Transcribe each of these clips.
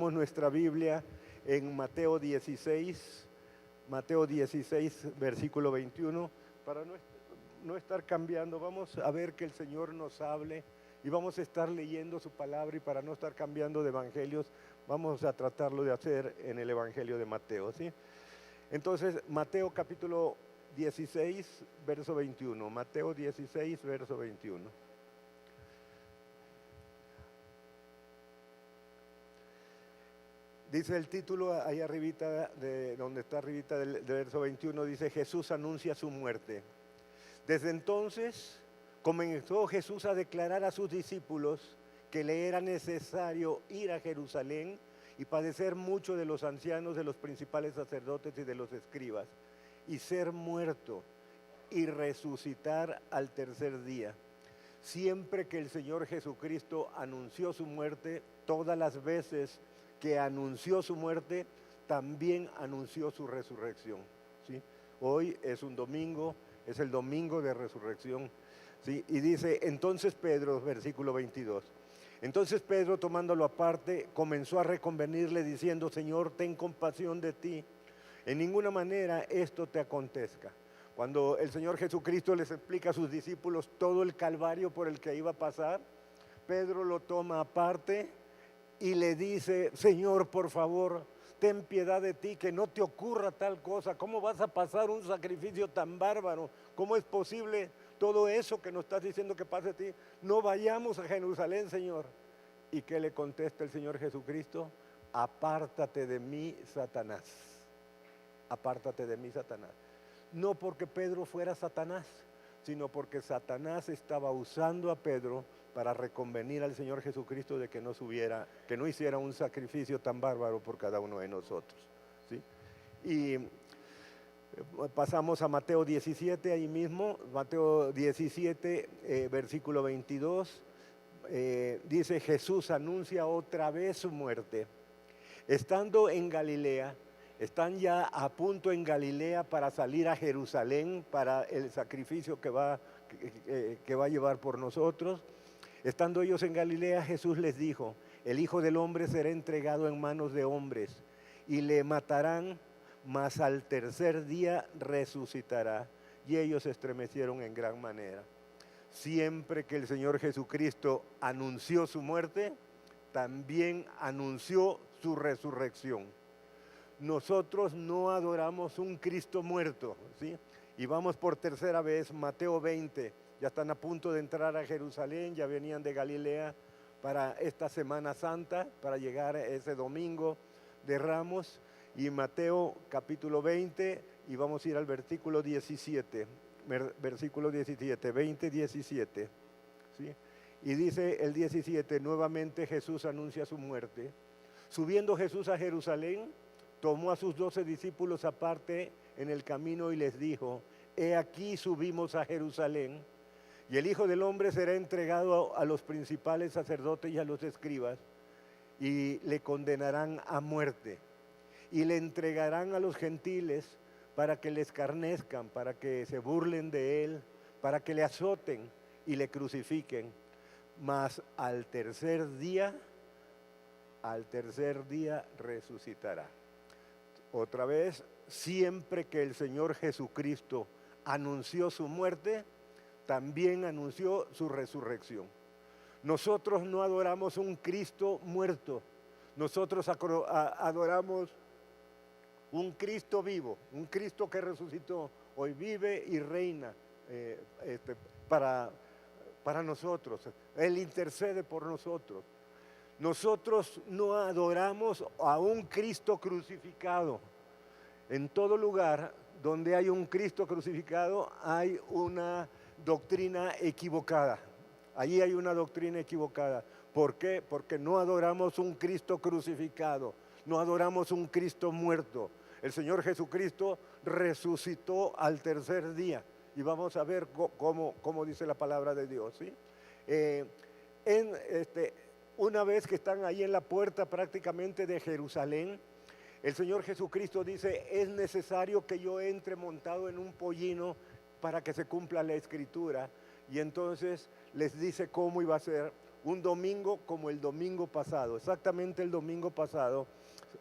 abramos nuestra Biblia en Mateo 16, versículo 21, para no estar cambiando. Vamos a ver que el Señor nos hable y vamos a estar leyendo su palabra, y para no estar cambiando de evangelios, vamos a tratarlo de hacer en el Evangelio de Mateo, ¿sí? Entonces, Mateo capítulo 16, verso 21. Mateo 16, verso 21. Dice el título ahí arribita, donde está arribita del verso 21, dice: Jesús anuncia su muerte. Desde entonces comenzó Jesús a declarar a sus discípulos que le era necesario ir a Jerusalén y padecer mucho de los ancianos, de los principales sacerdotes y de los escribas, y ser muerto y resucitar al tercer día. Siempre que el Señor Jesucristo anunció su muerte, todas las veces que anunció su muerte, también anunció su resurrección, ¿sí? Hoy es un domingo, es el domingo de resurrección, ¿sí? Y dice, entonces Pedro, versículo 22, entonces Pedro, tomándolo aparte, comenzó a reconvenirle diciendo: Señor, ten compasión de ti, en ninguna manera esto te acontezca. Cuando el Señor Jesucristo les explica a sus discípulos todo el calvario por el que iba a pasar, Pedro lo toma aparte y le dice: Señor, por favor, ten piedad de ti, que no te ocurra tal cosa. ¿Cómo vas a pasar un sacrificio tan bárbaro? ¿Cómo es posible todo eso que nos estás diciendo que pase a ti? No vayamos a Jerusalén, Señor. ¿Y qué le contesta el Señor Jesucristo? Apártate de mí, Satanás. Apártate de mí, Satanás. No porque Pedro fuera Satanás, sino porque Satanás estaba usando a Pedro para reconvenir al Señor Jesucristo de que no hiciera un sacrificio tan bárbaro por cada uno de nosotros, ¿sí? Y pasamos a Mateo 17, ahí mismo, Mateo 17, versículo 22, dice: Jesús anuncia otra vez su muerte. Estando en Galilea, están ya a punto en Galilea para salir a Jerusalén para el sacrificio que va a llevar por nosotros. Estando ellos en Galilea, Jesús les dijo: el Hijo del Hombre será entregado en manos de hombres y le matarán, mas al tercer día resucitará. Y ellos se estremecieron en gran manera. Siempre que el Señor Jesucristo anunció su muerte, también anunció su resurrección. Nosotros no adoramos un Cristo muerto, ¿sí? Y vamos por tercera vez, Mateo 20, ya están a punto de entrar a Jerusalén, ya venían de Galilea para esta Semana Santa, para llegar ese domingo de Ramos, y Mateo capítulo 20, y vamos a ir al versículo 17, 20, 17, ¿sí? Y dice el 17, nuevamente Jesús anuncia su muerte. Subiendo Jesús a Jerusalén, tomó a sus 12 discípulos aparte en el camino y les dijo: he aquí subimos a Jerusalén, y el Hijo del Hombre será entregado a los principales sacerdotes y a los escribas, y le condenarán a muerte, y le entregarán a los gentiles para que le escarnezcan, para que se burlen de él, para que le azoten y le crucifiquen. Mas al tercer día resucitará. Otra vez, siempre que el Señor Jesucristo anunció su muerte, también anunció su resurrección. Nosotros no adoramos un Cristo muerto, nosotros adoramos un Cristo vivo, un Cristo que resucitó, hoy vive y reina para nosotros. Él intercede por nosotros. Nosotros no adoramos a un Cristo crucificado. En todo lugar donde hay un Cristo crucificado hay una doctrina equivocada. Allí hay una doctrina equivocada. ¿Por qué? Porque no adoramos un Cristo crucificado, no adoramos un Cristo muerto. El Señor Jesucristo resucitó al tercer día. Y vamos a ver cómo dice la palabra de Dios, ¿sí? Una vez que están ahí en la puerta prácticamente de Jerusalén, el Señor Jesucristo dice: es necesario que yo entre montado en un pollino para que se cumpla la Escritura. Y entonces les dice cómo iba a ser un domingo como el domingo pasado, exactamente el domingo pasado,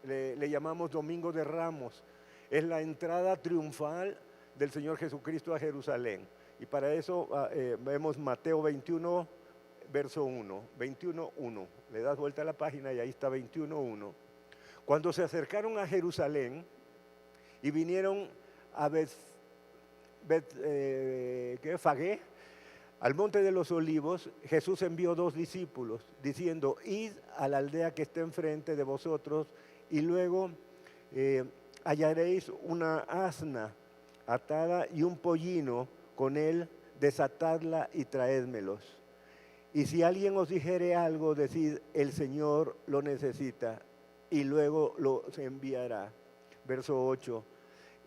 le llamamos Domingo de Ramos. Es la entrada triunfal del Señor Jesucristo a Jerusalén. Y para eso vemos Mateo 21, verso 1, 21:1. Le das vuelta a la página y ahí está 21:1. Cuando se acercaron a Jerusalén y vinieron a Fagé, al monte de los olivos, Jesús envió 2 discípulos, diciendo: id a la aldea que está enfrente de vosotros, y luego hallaréis una asna atada y un pollino con él, desatadla y traédmelos. Y si alguien os dijere algo, decid: el Señor lo necesita, y luego los enviará. Verso 8.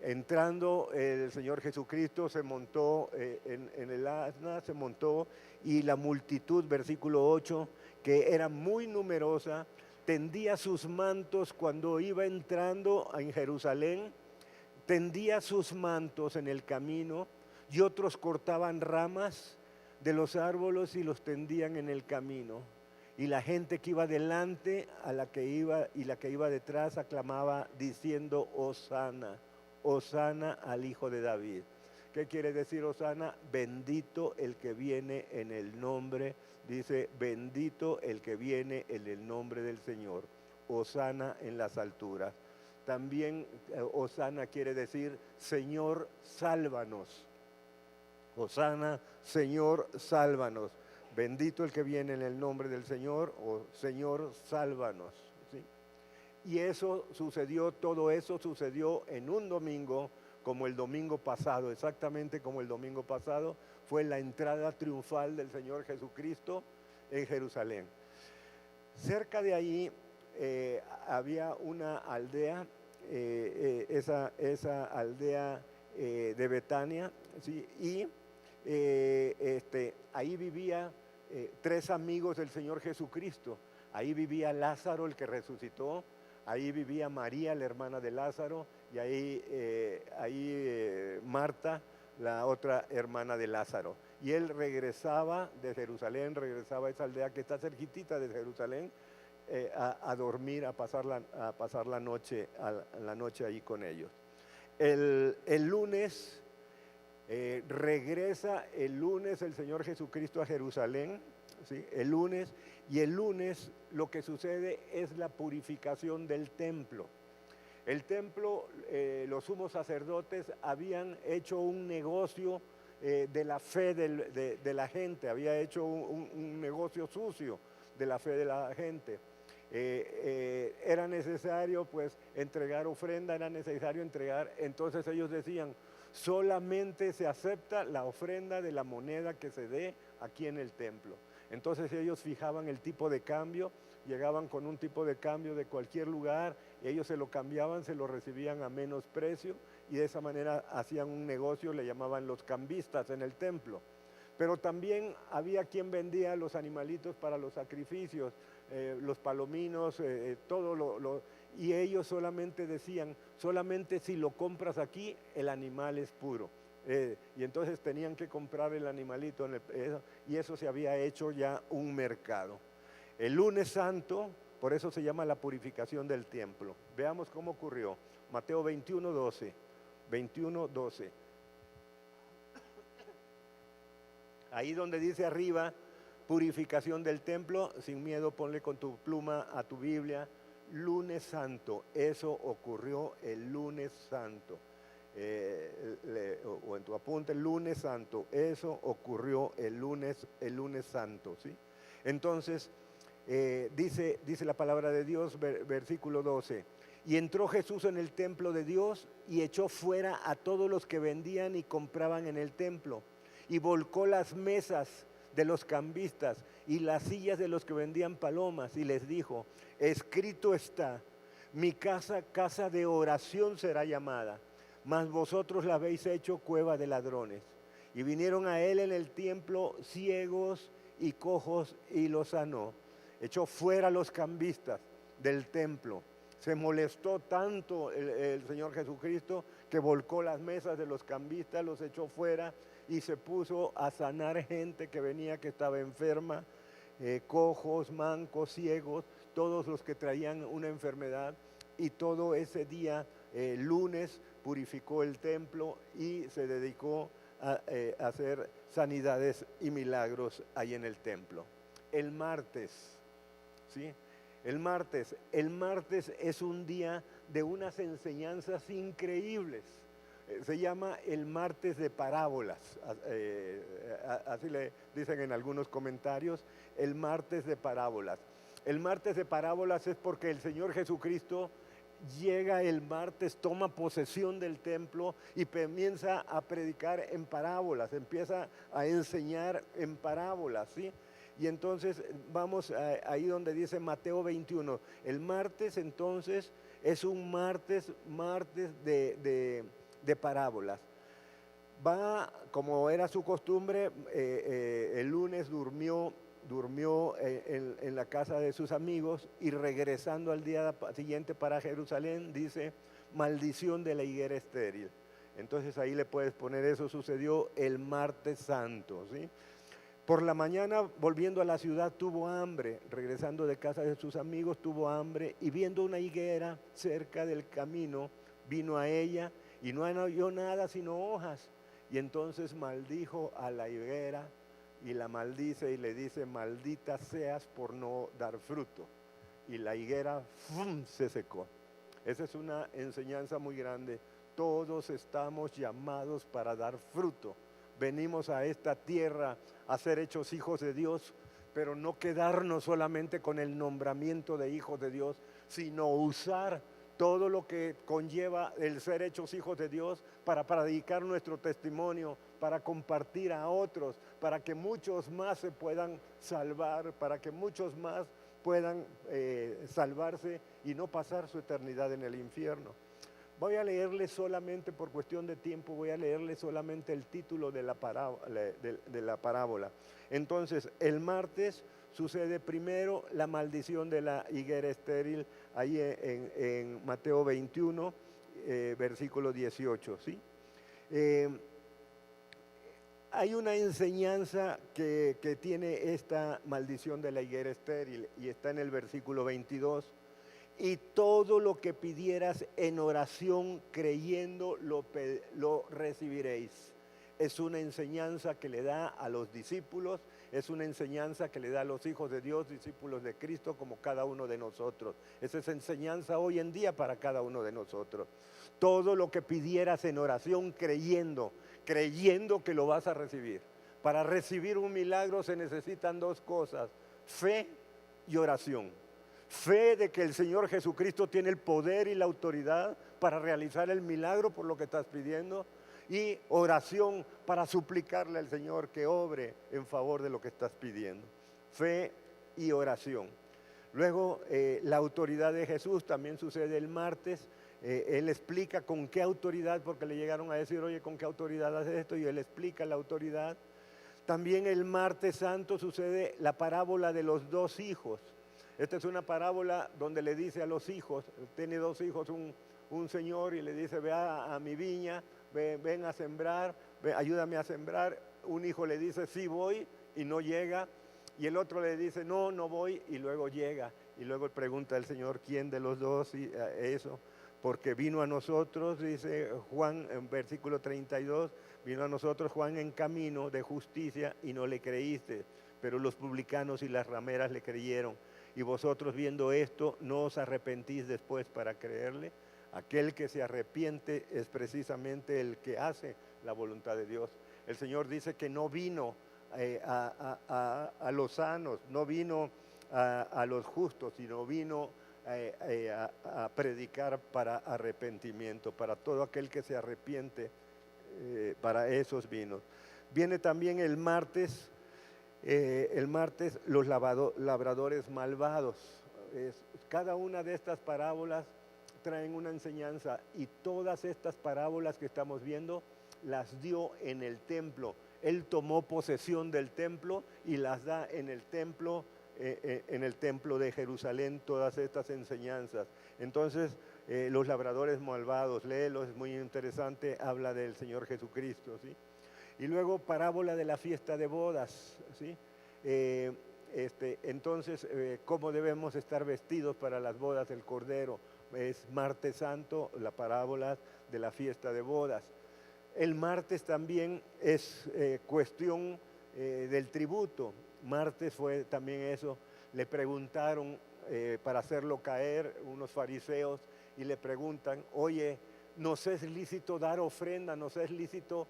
Entrando el Señor Jesucristo se montó en el asna, se montó, y la multitud, versículo 8, que era muy numerosa, tendía sus mantos cuando iba entrando en Jerusalén, tendía sus mantos en el camino, y otros cortaban ramas de los árboles y los tendían en el camino. Y la gente que iba delante a la que iba y la que iba detrás aclamaba diciendo: Hosana, Hosana al Hijo de David. ¿Qué quiere decir Hosana? Bendito el que viene en el nombre, dice: bendito el que viene en el nombre del Señor. Hosana en las alturas. También Hosana quiere decir: Señor, sálvanos. Hosana, Señor, sálvanos. Bendito el que viene en el nombre del Señor, o Señor, sálvanos. ¿Sí? Y eso sucedió, todo eso sucedió en un domingo como el domingo pasado, exactamente como el domingo pasado, fue la entrada triunfal del Señor Jesucristo en Jerusalén. Cerca de ahí había una aldea, esa aldea de Betania, ¿sí? Y ahí vivía 3 amigos del Señor Jesucristo. Ahí vivía Lázaro, el que resucitó, ahí vivía María, la hermana de Lázaro, y ahí Marta, la otra hermana de Lázaro. Y él regresaba de Jerusalén, regresaba a esa aldea que está cerquitita de Jerusalén, a dormir, a pasar la noche ahí con ellos. El lunes regresa el lunes el Señor Jesucristo a Jerusalén, ¿sí? El lunes lo que sucede es la purificación del templo. El templo, los sumos sacerdotes habían hecho un negocio de la fe de la gente, había hecho un negocio sucio de la fe de la gente. Era necesario pues entregar ofrenda, era necesario entregar, entonces ellos decían: solamente se acepta la ofrenda de la moneda que se dé aquí en el templo. Entonces ellos fijaban el tipo de cambio, llegaban con un tipo de cambio de cualquier lugar, y ellos se lo cambiaban, se lo recibían a menos precio, y de esa manera hacían un negocio, le llamaban los cambistas en el templo. Pero también había quien vendía los animalitos para los sacrificios, los palominos, y ellos solamente decían: solamente si lo compras aquí, el animal es puro. Y entonces tenían que comprar el animalito, y eso se había hecho ya un mercado. El lunes santo, por eso se llama la purificación del templo. Veamos cómo ocurrió. Mateo 21:12. 21:12. Ahí donde dice arriba, purificación del templo, sin miedo ponle con tu pluma a tu Biblia: lunes santo. Eso ocurrió el lunes santo. O en tu apunte, lunes santo. Eso ocurrió el lunes santo, ¿sí? Entonces, dice la palabra de Dios, versículo 12. Y entró Jesús en el templo de Dios y echó fuera a todos los que vendían y compraban en el templo, y volcó las mesas de los cambistas y las sillas de los que vendían palomas, y les dijo: escrito está: mi casa, casa de oración será llamada, mas vosotros la habéis hecho cueva de ladrones. Y vinieron a él en el templo ciegos y cojos, y los sanó. Echó fuera a los cambistas del templo. Se molestó tanto el Señor Jesucristo que volcó las mesas de los cambistas, los echó fuera y se puso a sanar gente que venía, que estaba enferma, cojos, mancos, ciegos, todos los que traían una enfermedad, y todo ese día, lunes, purificó el templo y se dedicó a hacer sanidades y milagros ahí en el templo. El martes, ¿sí? El martes es un día de unas enseñanzas increíbles. Se llama el martes de parábolas, así le dicen en algunos comentarios, el martes de parábolas. El martes de parábolas es porque el Señor Jesucristo llega el martes, toma posesión del templo y comienza a predicar en parábolas, empieza a enseñar en parábolas, ¿sí? Y entonces vamos ahí donde dice Mateo 21. El martes entonces es un martes de parábolas. Va, como era su costumbre, el lunes durmió en la casa de sus amigos, y regresando al día siguiente para Jerusalén, dice, maldición de la higuera estéril. Entonces ahí le puedes poner, eso sucedió el martes santo, ¿sí? Por la mañana, volviendo a la ciudad, tuvo hambre. Regresando de casa de sus amigos, tuvo hambre, y viendo una higuera cerca del camino, vino a ella y no halló nada sino hojas. Y entonces maldijo a la higuera, y la maldice y le dice, maldita seas por no dar fruto. Y la higuera ¡fum!, se secó. Esa es una enseñanza muy grande. Todos estamos llamados para dar fruto. Venimos a esta tierra a ser hechos hijos de Dios, pero no quedarnos solamente con el nombramiento de hijos de Dios, sino usar todo lo que conlleva el ser hechos hijos de Dios para predicar nuestro testimonio, para compartir a otros, para que muchos más se puedan salvar, para que muchos más puedan salvarse y no pasar su eternidad en el infierno. Voy a leerle solamente, por cuestión de tiempo, voy a leerle solamente el título de la parábola. Entonces, el martes sucede primero la maldición de la higuera estéril, ahí en Mateo 21, versículo 18, ¿sí? Hay una enseñanza que tiene esta maldición de la higuera estéril, y está en el versículo 22. Y todo lo que pidieras en oración creyendo lo recibiréis. Es una enseñanza que le da a los discípulos, es una enseñanza que le da a los hijos de Dios, discípulos de Cristo, como cada uno de nosotros. Esa es enseñanza hoy en día para cada uno de nosotros. Todo lo que pidieras en oración creyendo que lo vas a recibir. Para recibir un milagro se necesitan dos cosas: fe y oración. Fe de que el Señor Jesucristo tiene el poder y la autoridad para realizar el milagro por lo que estás pidiendo, y oración para suplicarle al Señor que obre en favor de lo que estás pidiendo. Fe y oración. Luego, la autoridad de Jesús también sucede el martes. Él explica con qué autoridad, porque le llegaron a decir, oye, ¿con qué autoridad haces esto? Y él explica la autoridad. También el martes santo sucede la parábola de los dos hijos. Esta es una parábola donde le dice a los hijos, tiene dos hijos, un señor, y le dice, ve a mi viña, ven a sembrar, ayúdame a sembrar. Un hijo le dice, sí voy, y no llega. Y el otro le dice, no voy, y luego llega. Y luego pregunta el Señor, ¿quién de los dos? Y eso, porque vino a nosotros, dice Juan en versículo 32, vino a nosotros Juan en camino de justicia y no le creíste, pero los publicanos y las rameras le creyeron. Y vosotros, viendo esto, no os arrepentís después para creerle. Aquel que se arrepiente es precisamente el que hace la voluntad de Dios. El Señor dice que no vino a los sanos, no vino a los justos, sino vino a predicar para arrepentimiento, para todo aquel que se arrepiente, para esos vino. Viene también el martes los labradores malvados. Cada una de estas parábolas traen una enseñanza, y todas estas parábolas que estamos viendo las dio en el templo. Él tomó posesión del templo y las da en el templo de Jerusalén, todas estas enseñanzas. Entonces, los labradores malvados, léelo, es muy interesante, habla del Señor Jesucristo, ¿sí? Y luego parábola de la fiesta de bodas, ¿sí? entonces, ¿cómo debemos estar vestidos para las bodas del Cordero? Es martes santo, la parábola de la fiesta de bodas. El martes también es cuestión del tributo. Martes fue también eso. Le preguntaron para hacerlo caer unos fariseos y le preguntan, oye, ¿nos es lícito dar ofrenda? ¿Nos es lícito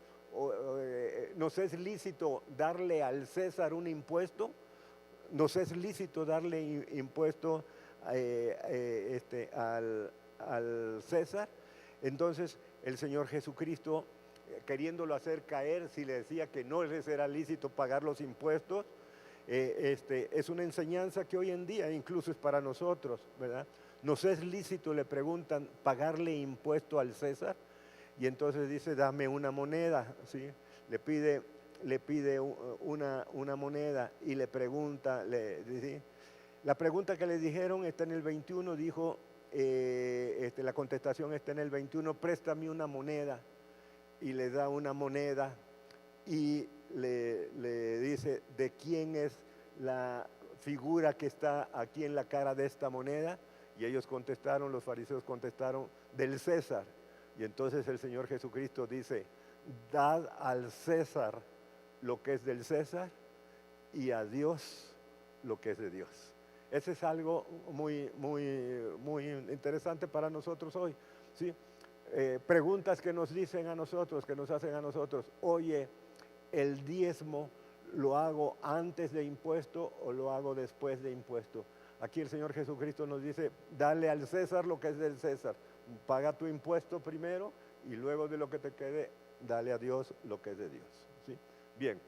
darle al César un impuesto? ¿Nos es lícito darle impuesto al César? Entonces el Señor Jesucristo, queriéndolo hacer caer, si le decía que no les era lícito pagar los impuestos, es una enseñanza que hoy en día incluso es para nosotros, ¿verdad? ¿Nos es lícito, le preguntan, pagarle impuesto al César? Y entonces dice, dame una moneda, ¿sí? Le pide una moneda y le pregunta, ¿sí? La pregunta que le dijeron está en el 21, dijo, la contestación está en el 21, préstame una moneda, y le da una moneda y le dice, ¿de quién es la figura que está aquí en la cara de esta moneda? Y ellos contestaron, los fariseos contestaron, del César. Y entonces el Señor Jesucristo dice, dad al César lo que es del César y a Dios lo que es de Dios. Ese es algo muy, muy, muy interesante para nosotros hoy, ¿sí? Preguntas que nos dicen a nosotros, que nos hacen a nosotros, oye, ¿el diezmo lo hago antes de impuesto o lo hago después de impuesto? Aquí el Señor Jesucristo nos dice, dale al César lo que es del César, paga tu impuesto primero y luego de lo que te quede, dale a Dios lo que es de Dios, ¿sí? Bien,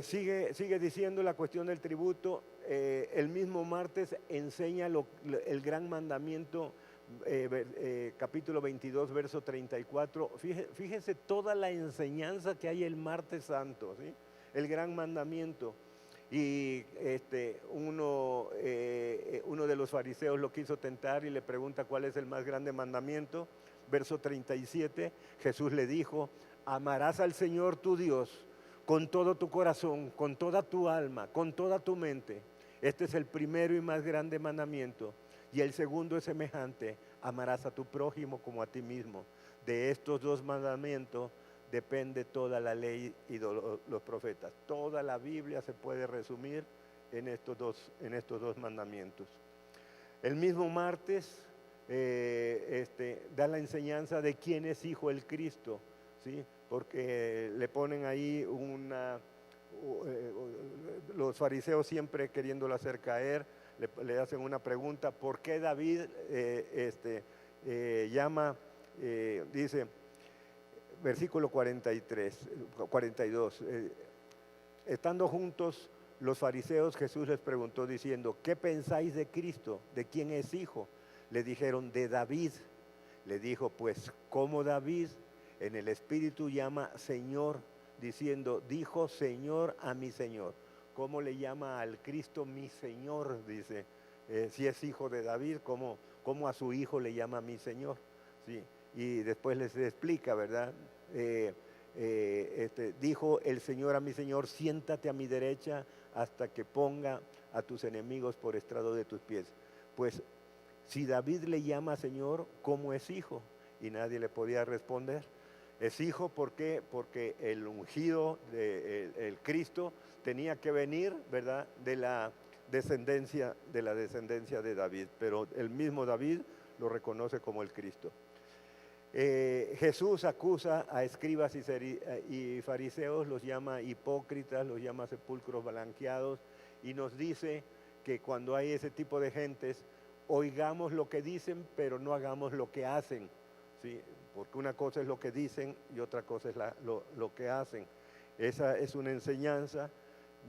sigue diciendo la cuestión del tributo. El mismo martes enseña el gran mandamiento, capítulo 22, verso 34. Fíjense toda la enseñanza que hay el martes santo, ¿sí? El gran mandamiento. Y uno de los fariseos lo quiso tentar y le pregunta cuál es el más grande mandamiento. Verso 37, Jesús le dijo, amarás al Señor tu Dios con todo tu corazón, con toda tu alma, con toda tu mente. Este es el primero y más grande mandamiento. Y el segundo es semejante, amarás a tu prójimo como a ti mismo. De estos dos mandamientos depende toda la ley y los profetas. Toda la Biblia se puede resumir en estos dos mandamientos. El mismo martes da la enseñanza de quién es hijo el Cristo, ¿sí? Porque le ponen ahí los fariseos siempre queriéndolo hacer caer, le hacen una pregunta, ¿por qué David dice, versículo 42, estando juntos los fariseos, Jesús les preguntó diciendo, ¿qué pensáis de Cristo? ¿De quién es hijo? Le dijeron, de David. Le dijo, pues, ¿cómo David en el Espíritu llama Señor, diciendo, dijo Señor a mi Señor? ¿Cómo le llama al Cristo mi Señor? Dice, si es hijo de David, ¿cómo a su hijo le llama mi Señor? ¿Sí? Y después les explica, ¿verdad? Dijo el Señor a mi Señor, siéntate a mi derecha hasta que ponga a tus enemigos por estrado de tus pies. Pues si David le llama Señor, ¿cómo es hijo? Y nadie le podía responder. Es hijo, ¿por qué? Porque el ungido, el Cristo, tenía que venir, ¿verdad?, de la descendencia de David, pero el mismo David lo reconoce como el Cristo. Jesús acusa a escribas y fariseos, los llama hipócritas, los llama sepulcros blanqueados, y nos dice que cuando hay ese tipo de gentes, oigamos lo que dicen, pero no hagamos lo que hacen, ¿sí? Porque una cosa es lo que dicen y otra cosa es lo que hacen. Esa es una enseñanza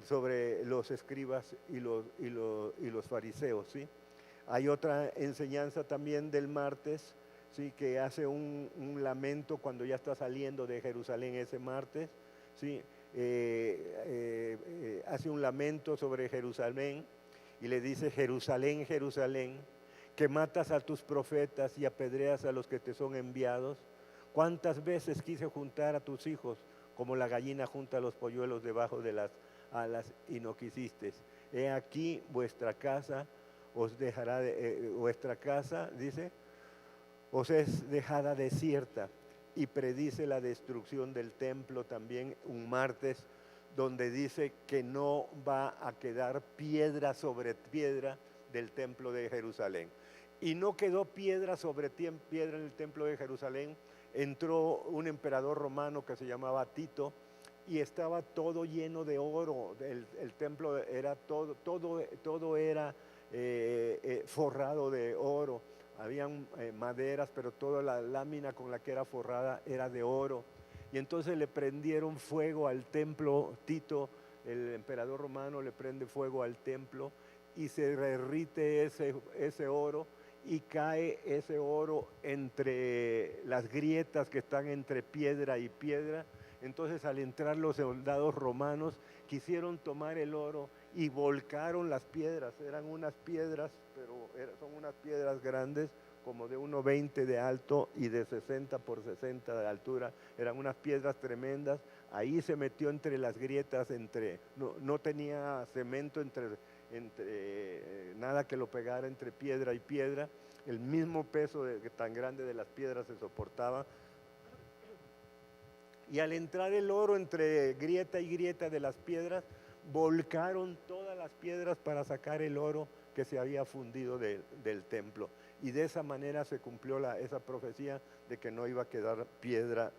sobre los escribas y los fariseos, ¿sí? Hay otra enseñanza también del martes, ¿sí?, que hace un lamento cuando ya está saliendo de Jerusalén ese martes, ¿sí? Hace un lamento sobre Jerusalén y le dice, Jerusalén, Jerusalén, que matas a tus profetas y apedreas a los que te son enviados. ¿Cuántas veces quise juntar a tus hijos como la gallina junta los polluelos debajo de las alas y no quisisteis. He aquí vuestra casa os dejará, vuestra casa, dice, os es dejada desierta, y predice la destrucción del templo también un martes, donde dice que no va a quedar piedra sobre piedra del templo de Jerusalén. Y no quedó piedra sobre piedra en el templo de Jerusalén. Entró un emperador romano que se llamaba Tito y estaba todo lleno de oro. El templo era todo era forrado de oro. Habían maderas, pero toda la lámina con la que era forrada era de oro. Y entonces le prendieron fuego al templo. Tito, el emperador romano, le prende fuego al templo y se derrite ese oro, y cae ese oro entre las grietas que están entre piedra y piedra. Entonces, al entrar los soldados romanos, quisieron tomar el oro y volcaron las piedras. Eran unas piedras, pero son unas piedras grandes, como de 1,20 de alto y de 60 por 60 de altura. Eran unas piedras tremendas. Ahí se metió entre las grietas, no tenía cemento entre nada que lo pegara entre piedra y piedra. El mismo peso tan grande de las piedras se soportaba. Y al entrar el oro entre grieta y grieta de las piedras, volcaron todas las piedras para sacar el oro que se había fundido del templo. Y de esa manera se cumplió esa profecía de que no iba a quedar piedra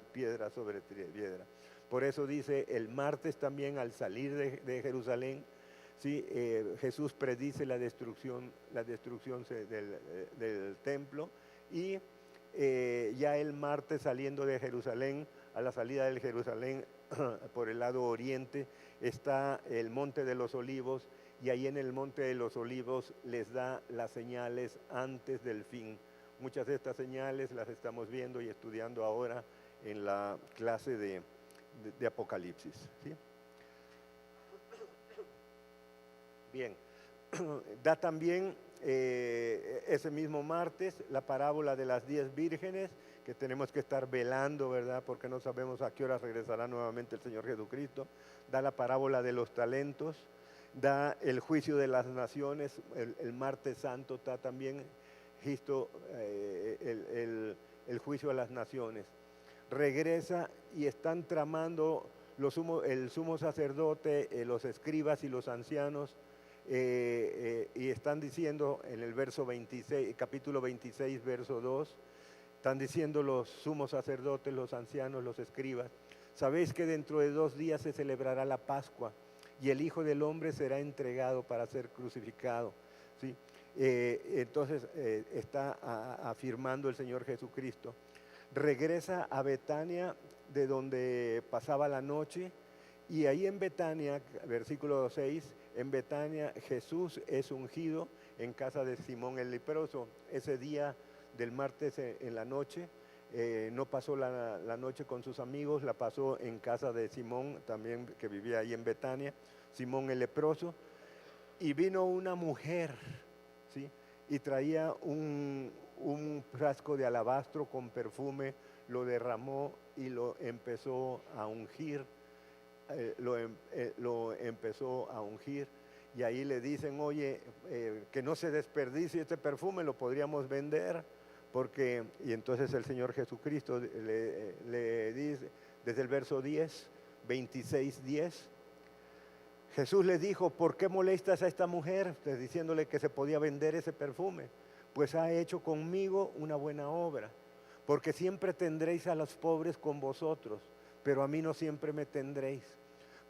sobre piedra. Por eso dice, el martes también, al salir de Jerusalén, ¿sí? Jesús predice la destrucción del templo, y ya el martes, saliendo de Jerusalén, a la salida de Jerusalén por el lado oriente, está el Monte de los Olivos, y ahí en el Monte de los Olivos les da las señales antes del fin. Muchas de estas señales las estamos viendo y estudiando ahora en la clase de Apocalipsis, ¿sí? Bien, da también ese mismo martes la parábola de las 10 vírgenes, que tenemos que estar velando, ¿verdad? Porque no sabemos a qué hora regresará nuevamente el Señor Jesucristo. Da la parábola de los talentos, da el juicio de las naciones. El martes santo da también el juicio a las naciones. Regresa y están tramando el sumo sacerdote, los escribas y los ancianos, y están diciendo en el verso 26, capítulo 26, verso 2, están diciendo los sumos sacerdotes, los ancianos, los escribas: sabéis que dentro de 2 días se celebrará la Pascua, y el Hijo del Hombre será entregado para ser crucificado, ¿sí? Entonces está afirmando el Señor Jesucristo. Regresa a Betania, de donde pasaba la noche, y ahí en Betania, versículo 6, en Betania Jesús es ungido en casa de Simón el leproso. Ese día del martes en la noche, no pasó la noche con sus amigos, la pasó en casa de Simón, también, que vivía ahí en Betania, Simón el leproso. Y vino una mujer, ¿sí? Y traía un frasco de alabastro con perfume, lo derramó y lo empezó a ungir. Lo empezó a ungir, y ahí le dicen: oye, que no se desperdicie este perfume, lo podríamos vender, y entonces el Señor Jesucristo le dice, desde el verso 10, 26:10, Jesús le dijo: ¿por qué molestas a esta mujer? Diciéndole que se podía vender ese perfume. Pues ha hecho conmigo una buena obra, porque siempre tendréis a los pobres con vosotros, pero a mí no siempre me tendréis,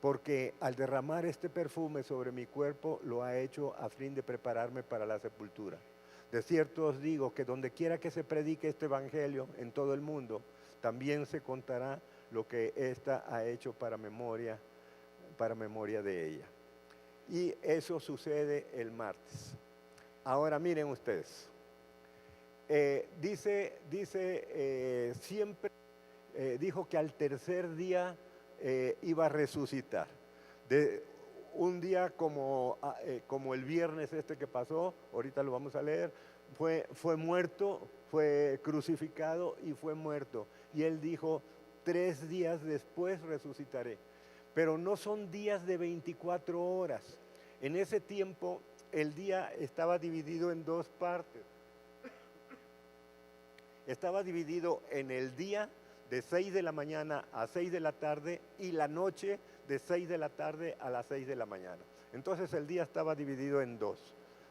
porque al derramar este perfume sobre mi cuerpo, lo ha hecho a fin de prepararme para la sepultura. De cierto os digo que donde quiera que se predique este evangelio en todo el mundo, también se contará lo que ésta ha hecho para memoria de ella. Y eso sucede el martes. Ahora miren ustedes, siempre dijo que al tercer día iba a resucitar. Un día como el viernes que pasó, ahorita lo vamos a leer, fue muerto, fue crucificado y fue muerto. Y él dijo: 3 días después resucitaré. pero no son días de 24 horas. En ese tiempo el día estaba dividido en dos partes. Estaba dividido en el día de 6 de la mañana a 6 de la tarde y la noche de 6 de la tarde a las 6 de la mañana. Entonces el día estaba dividido en dos.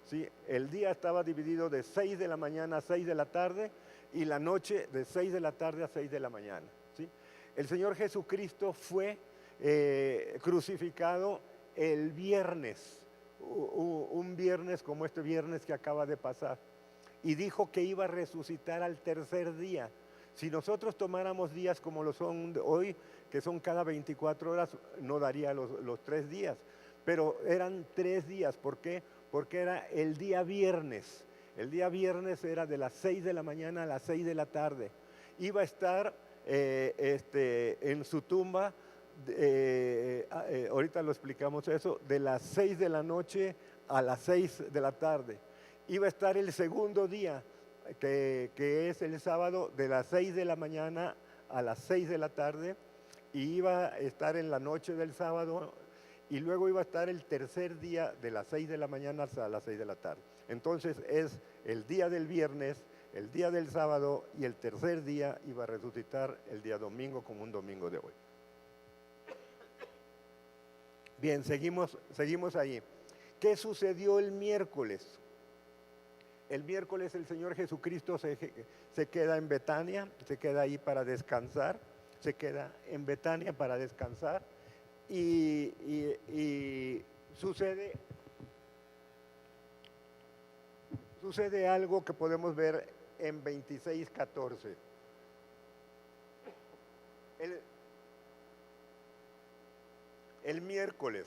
¿Sí? El día estaba dividido de 6 de la mañana a 6 de la tarde y la noche de 6 de la tarde a 6 de la mañana. ¿Sí? El Señor Jesucristo fue crucificado el viernes, un viernes como este viernes que acaba de pasar, y dijo que iba a resucitar al tercer día. Si nosotros tomáramos días como lo son hoy, que son cada 24 horas, no daría los 3 días, pero eran 3 días. ¿Por qué? Porque era el día viernes. El día viernes era de las 6 de la mañana a las 6 de la tarde. Iba a estar en su tumba, ahorita lo explicamos eso, de las 6 de la noche a las 6 de la tarde. Iba a estar el segundo día, que es el sábado, de las 6 de la mañana a las 6 de la tarde, y iba a estar en la noche del sábado, y luego iba a estar el tercer día de las 6 de la mañana hasta las 6 de la tarde. Entonces es el día del viernes, el día del sábado, y el tercer día iba a resucitar el día domingo como un domingo de hoy. Bien, seguimos ahí. ¿Qué sucedió el miércoles? El miércoles el Señor Jesucristo se queda en Betania, se queda ahí para descansar, se queda en Betania para descansar, y sucede algo que podemos ver en 26:14. El miércoles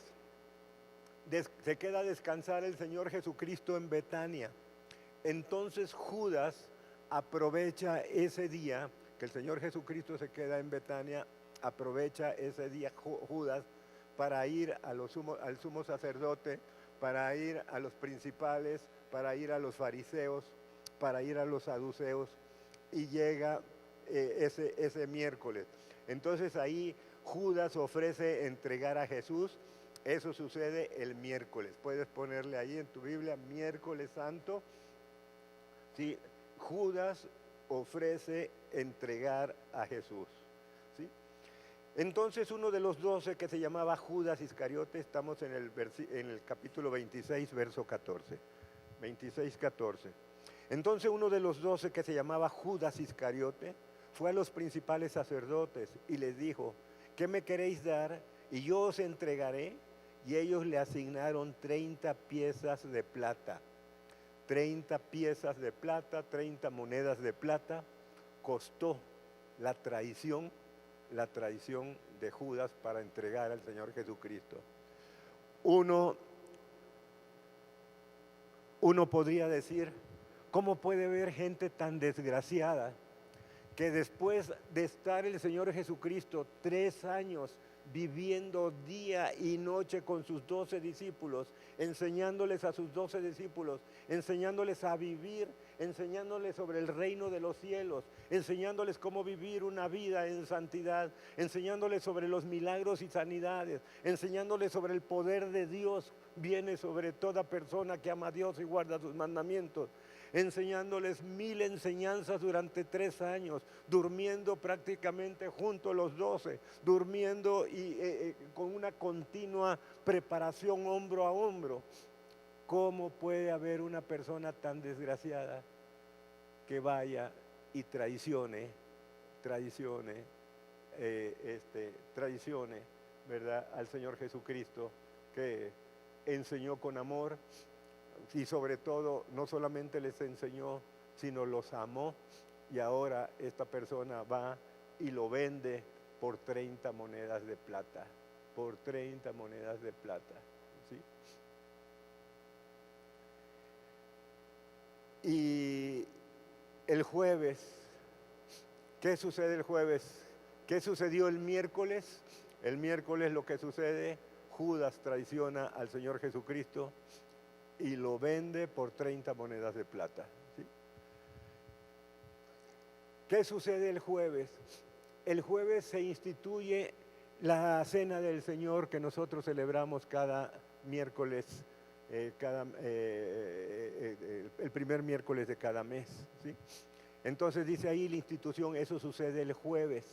se queda a descansar el Señor Jesucristo en Betania. Entonces Judas aprovecha ese día que el Señor Jesucristo se queda en Betania, aprovecha ese día Judas para ir al sumo sacerdote, para ir a los principales, para ir a los fariseos, para ir a los saduceos, y llega ese miércoles. Entonces ahí Judas ofrece entregar a Jesús. Eso sucede el miércoles. Puedes ponerle ahí en tu Biblia, miércoles santo. ¿Sí? Judas ofrece entregar a Jesús. ¿Sí? Entonces uno de los 12, que se llamaba Judas Iscariote, estamos en el capítulo 26, verso 14. 26:14. Entonces uno de los 12, que se llamaba Judas Iscariote, fue a los principales sacerdotes y les dijo: ¿qué me queréis dar? Y yo os entregaré. Y ellos le asignaron 30 piezas de plata. 30 piezas de plata, 30 monedas de plata, costó la traición de Judas para entregar al Señor Jesucristo. Uno podría decir, ¿cómo puede haber gente tan desgraciada que después de estar el Señor Jesucristo 3 años viviendo día y noche con sus 12 discípulos, enseñándoles a sus 12 discípulos, enseñándoles a vivir, enseñándoles sobre el reino de los cielos, enseñándoles cómo vivir una vida en santidad, enseñándoles sobre los milagros y sanidades, enseñándoles sobre el poder de Dios, viene sobre toda persona que ama a Dios y guarda sus mandamientos, enseñándoles 1000 enseñanzas durante 3 años, durmiendo prácticamente junto a los 12, durmiendo y con una continua preparación hombro a hombro. ¿Cómo puede haber una persona tan desgraciada que vaya y traicione, ¿verdad?, al Señor Jesucristo, que enseñó con amor? Y sobre todo, no solamente les enseñó, sino los amó, y ahora esta persona va y lo vende por 30 monedas de plata, por 30 monedas de plata, ¿sí? Y el jueves, ¿qué sucede el jueves? ¿Qué sucedió el miércoles? El miércoles lo que sucede, Judas traiciona al Señor Jesucristo y lo vende por 30 monedas de plata. ¿Sí? ¿Qué sucede el jueves? El jueves se instituye La cena del Señor que nosotros celebramos cada miércoles, el primer miércoles de cada mes, ¿sí? Entonces dice ahí la institución, eso sucede el jueves.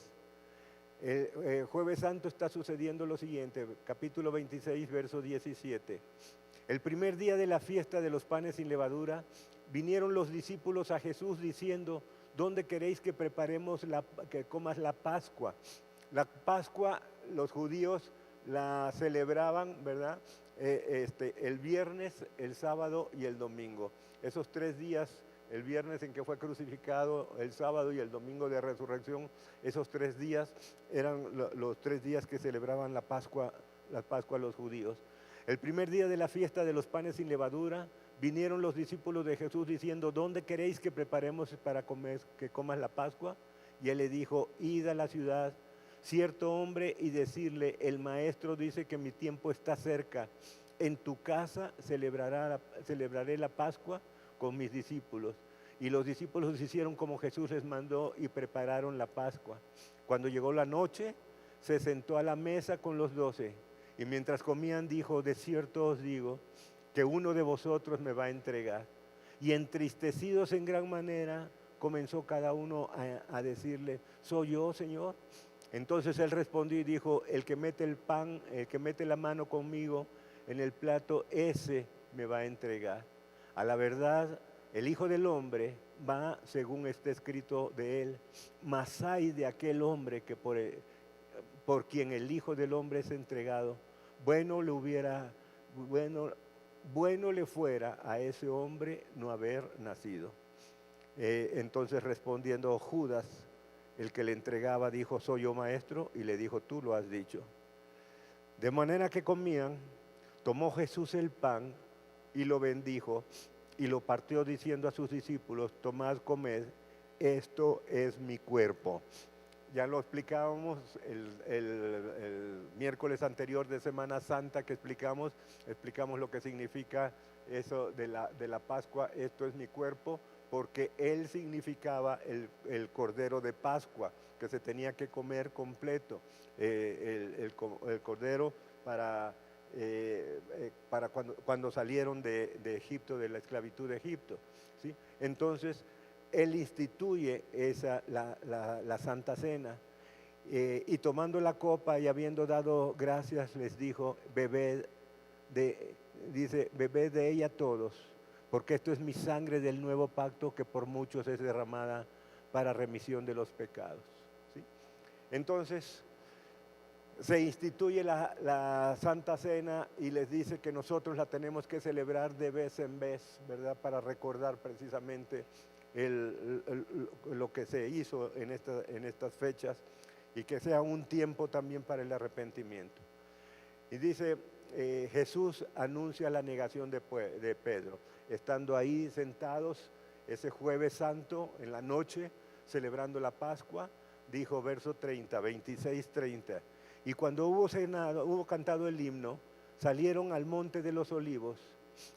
El jueves santo está sucediendo lo siguiente, capítulo 26, verso 17. El primer día de la fiesta de los panes sin levadura, vinieron los discípulos a Jesús diciendo, ¿dónde queréis que preparemos que comas la Pascua? La Pascua, los judíos la celebraban, ¿verdad? El viernes, el sábado y el domingo. Esos 3 días, el viernes en que fue crucificado, el sábado y el domingo de resurrección, esos 3 días eran los 3 días que celebraban la Pascua los judíos. El primer día de la fiesta de los panes sin levadura, vinieron los discípulos de Jesús diciendo, ¿dónde queréis que preparemos para que comas la Pascua? Y él le dijo, id a la ciudad, cierto hombre, y decirle, el maestro dice que mi tiempo está cerca. En tu casa celebraré la Pascua con mis discípulos. Y los discípulos hicieron como Jesús les mandó y prepararon la Pascua. Cuando llegó la noche, se sentó a la mesa con los 12. Y mientras comían dijo, de cierto os digo, que uno de vosotros me va a entregar. Y entristecidos en gran manera, comenzó cada uno a decirle, ¿soy yo, Señor? Entonces él respondió y dijo, el que mete el pan, el que mete la mano conmigo en el plato, ese me va a entregar. A la verdad, el Hijo del Hombre va según está escrito de él, mas hay de aquel hombre que por quien el Hijo del Hombre es entregado, bueno le fuera a ese hombre no haber nacido. Entonces respondiendo Judas, el que le entregaba, dijo, soy yo, maestro, y le dijo, tú lo has dicho. De manera que comían, tomó Jesús el pan y lo bendijo y lo partió diciendo a sus discípulos, tomad, comed, esto es mi cuerpo. Ya lo explicábamos el miércoles anterior de Semana Santa que explicamos lo que significa eso de la Pascua, esto es mi cuerpo, porque él significaba el cordero de Pascua, que se tenía que comer completo, el cordero para cuando salieron de Egipto, de la esclavitud de Egipto, ¿sí? Entonces, él instituye la Santa Cena y tomando la copa y habiendo dado gracias les dijo, bebed de ella todos, porque esto es mi sangre del nuevo pacto que por muchos es derramada para remisión de los pecados, ¿sí? Entonces, se instituye la Santa Cena y les dice que nosotros la tenemos que celebrar de vez en vez, ¿verdad? Para recordar precisamente lo que se hizo en estas fechas y que sea un tiempo también para el arrepentimiento. Y dice, Jesús anuncia la negación de Pedro, estando ahí sentados ese jueves santo en la noche, celebrando la Pascua, dijo verso 30, 26-30, y cuando hubo cantado el himno, salieron al monte de los olivos.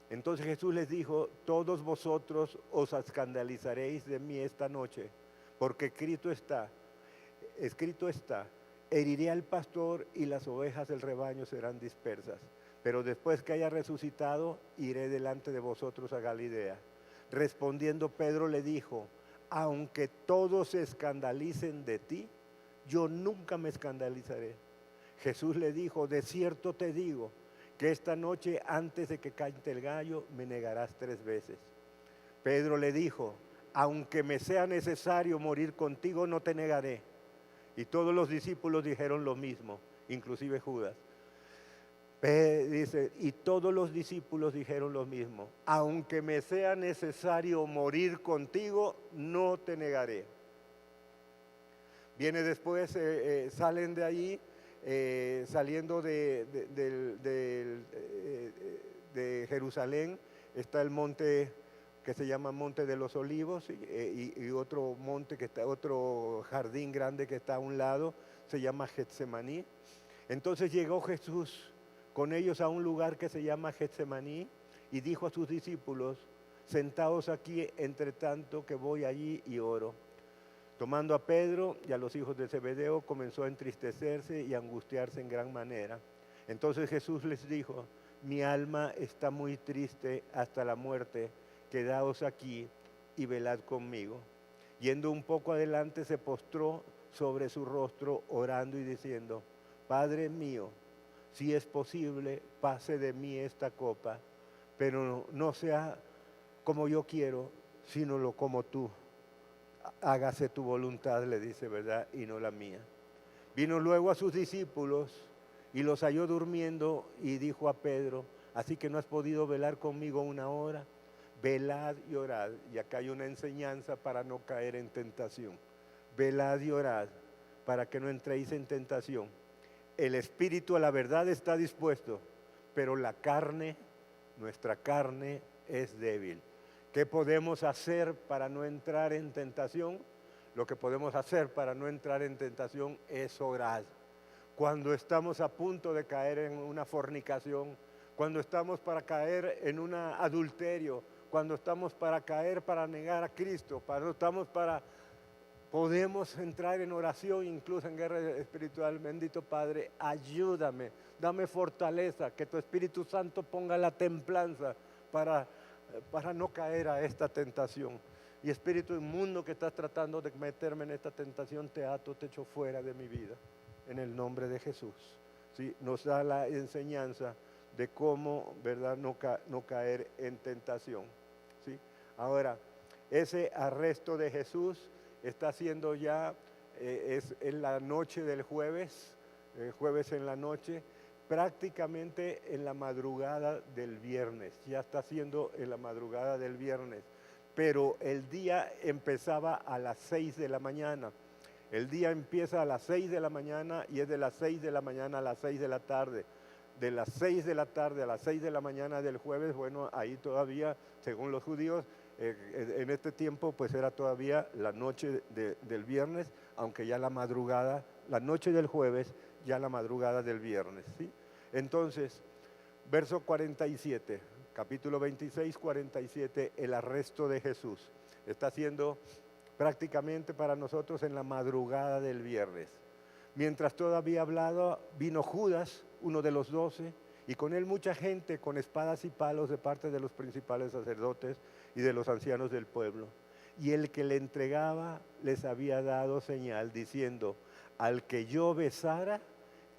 Entonces Jesús les dijo, todos vosotros os escandalizaréis de mí esta noche, porque escrito está, heriré al pastor y las ovejas del rebaño serán dispersas. Pero después que haya resucitado, iré delante de vosotros a Galilea. Respondiendo Pedro le dijo, aunque todos se escandalicen de ti, yo nunca me escandalizaré. Jesús le dijo, de cierto te digo, que esta noche antes de que cante el gallo, me negarás 3 veces. Pedro le dijo, aunque me sea necesario morir contigo, no te negaré. Y todos los discípulos dijeron lo mismo, inclusive Judas. Dice, y todos los discípulos dijeron lo mismo, aunque me sea necesario morir contigo, no te negaré. Viene después, salen de allí, saliendo de Jerusalén, está el monte que se llama Monte de los Olivos y otro monte otro jardín grande que está a un lado, se llama Getsemaní. Entonces llegó Jesús con ellos a un lugar que se llama Getsemaní y dijo a sus discípulos, sentaos aquí entre tanto que voy allí y oro. Tomando a Pedro y a los hijos de Zebedeo, comenzó a entristecerse y a angustiarse en gran manera. Entonces Jesús les dijo: mi alma está muy triste hasta la muerte, quedaos aquí y velad conmigo. Yendo un poco adelante, se postró sobre su rostro, orando y diciendo: Padre mío, si es posible, pase de mí esta copa, pero no sea como yo quiero, sino como tú. Hágase tu voluntad, le dice, ¿verdad? Y no la mía. Vino luego a sus discípulos y los halló durmiendo y dijo a Pedro: así que no has podido velar conmigo una hora, velad y orad. Y acá hay una enseñanza para no caer en tentación. Velad y orad para que no entréis en tentación. El espíritu a la verdad está dispuesto, pero la carne, nuestra carne es débil. ¿Qué podemos hacer para no entrar en tentación? Lo que podemos hacer para no entrar en tentación es orar. Cuando estamos a punto de caer en una fornicación, cuando estamos para caer en un adulterio, cuando estamos para caer para negar a Cristo, podemos entrar en oración, incluso en guerra espiritual. Bendito Padre, ayúdame, dame fortaleza, que tu Espíritu Santo ponga la templanza para no caer a esta tentación. Y espíritu inmundo que estás tratando de meterme en esta tentación, te ato, te echo fuera de mi vida, en el nombre de Jesús. ¿Sí? Nos da la enseñanza de cómo, ¿verdad?, no caer en tentación. ¿Sí? Ahora, ese arresto de Jesús está siendo ya, es en la noche del jueves en la noche, prácticamente en la madrugada del viernes, ya está siendo en la madrugada del viernes, pero el día empezaba a las 6 de la mañana. El día empieza a las 6 de la mañana y es de las 6 de la mañana a las 6 de la tarde. De las 6 de la tarde a las 6 de la mañana del jueves, bueno, ahí todavía, según los judíos, en este tiempo pues era todavía la noche del viernes, aunque ya la madrugada, la noche del jueves, ya la madrugada del viernes, ¿sí? Entonces, verso 47, capítulo 26, 47, el arresto de Jesús. Está siendo prácticamente para nosotros en la madrugada del viernes. Mientras todavía hablaba, vino Judas, uno de los 12, y con él mucha gente con espadas y palos de parte de los principales sacerdotes y de los ancianos del pueblo. Y el que le entregaba les había dado señal diciendo: al que yo besara,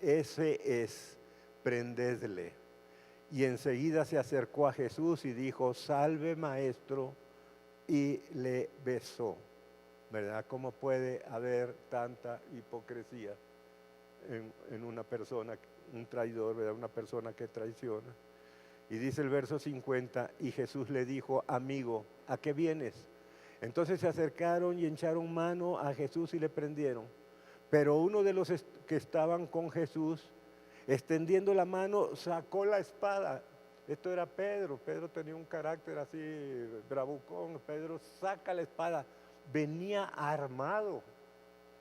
ese es, prendedle. Y enseguida se acercó a Jesús y dijo: salve, maestro, y le besó. ¿Verdad? ¿Cómo puede haber tanta hipocresía en una persona, un traidor, ¿verdad? Una persona que traiciona? Y dice el verso 50, y Jesús le dijo: amigo, ¿a qué vienes? Entonces se acercaron y echaron mano a Jesús y le prendieron. Pero uno de los que estaban con Jesús, extendiendo la mano, sacó la espada. Esto era Pedro. Pedro tenía un carácter así bravucón. Pedro saca la espada. Venía armado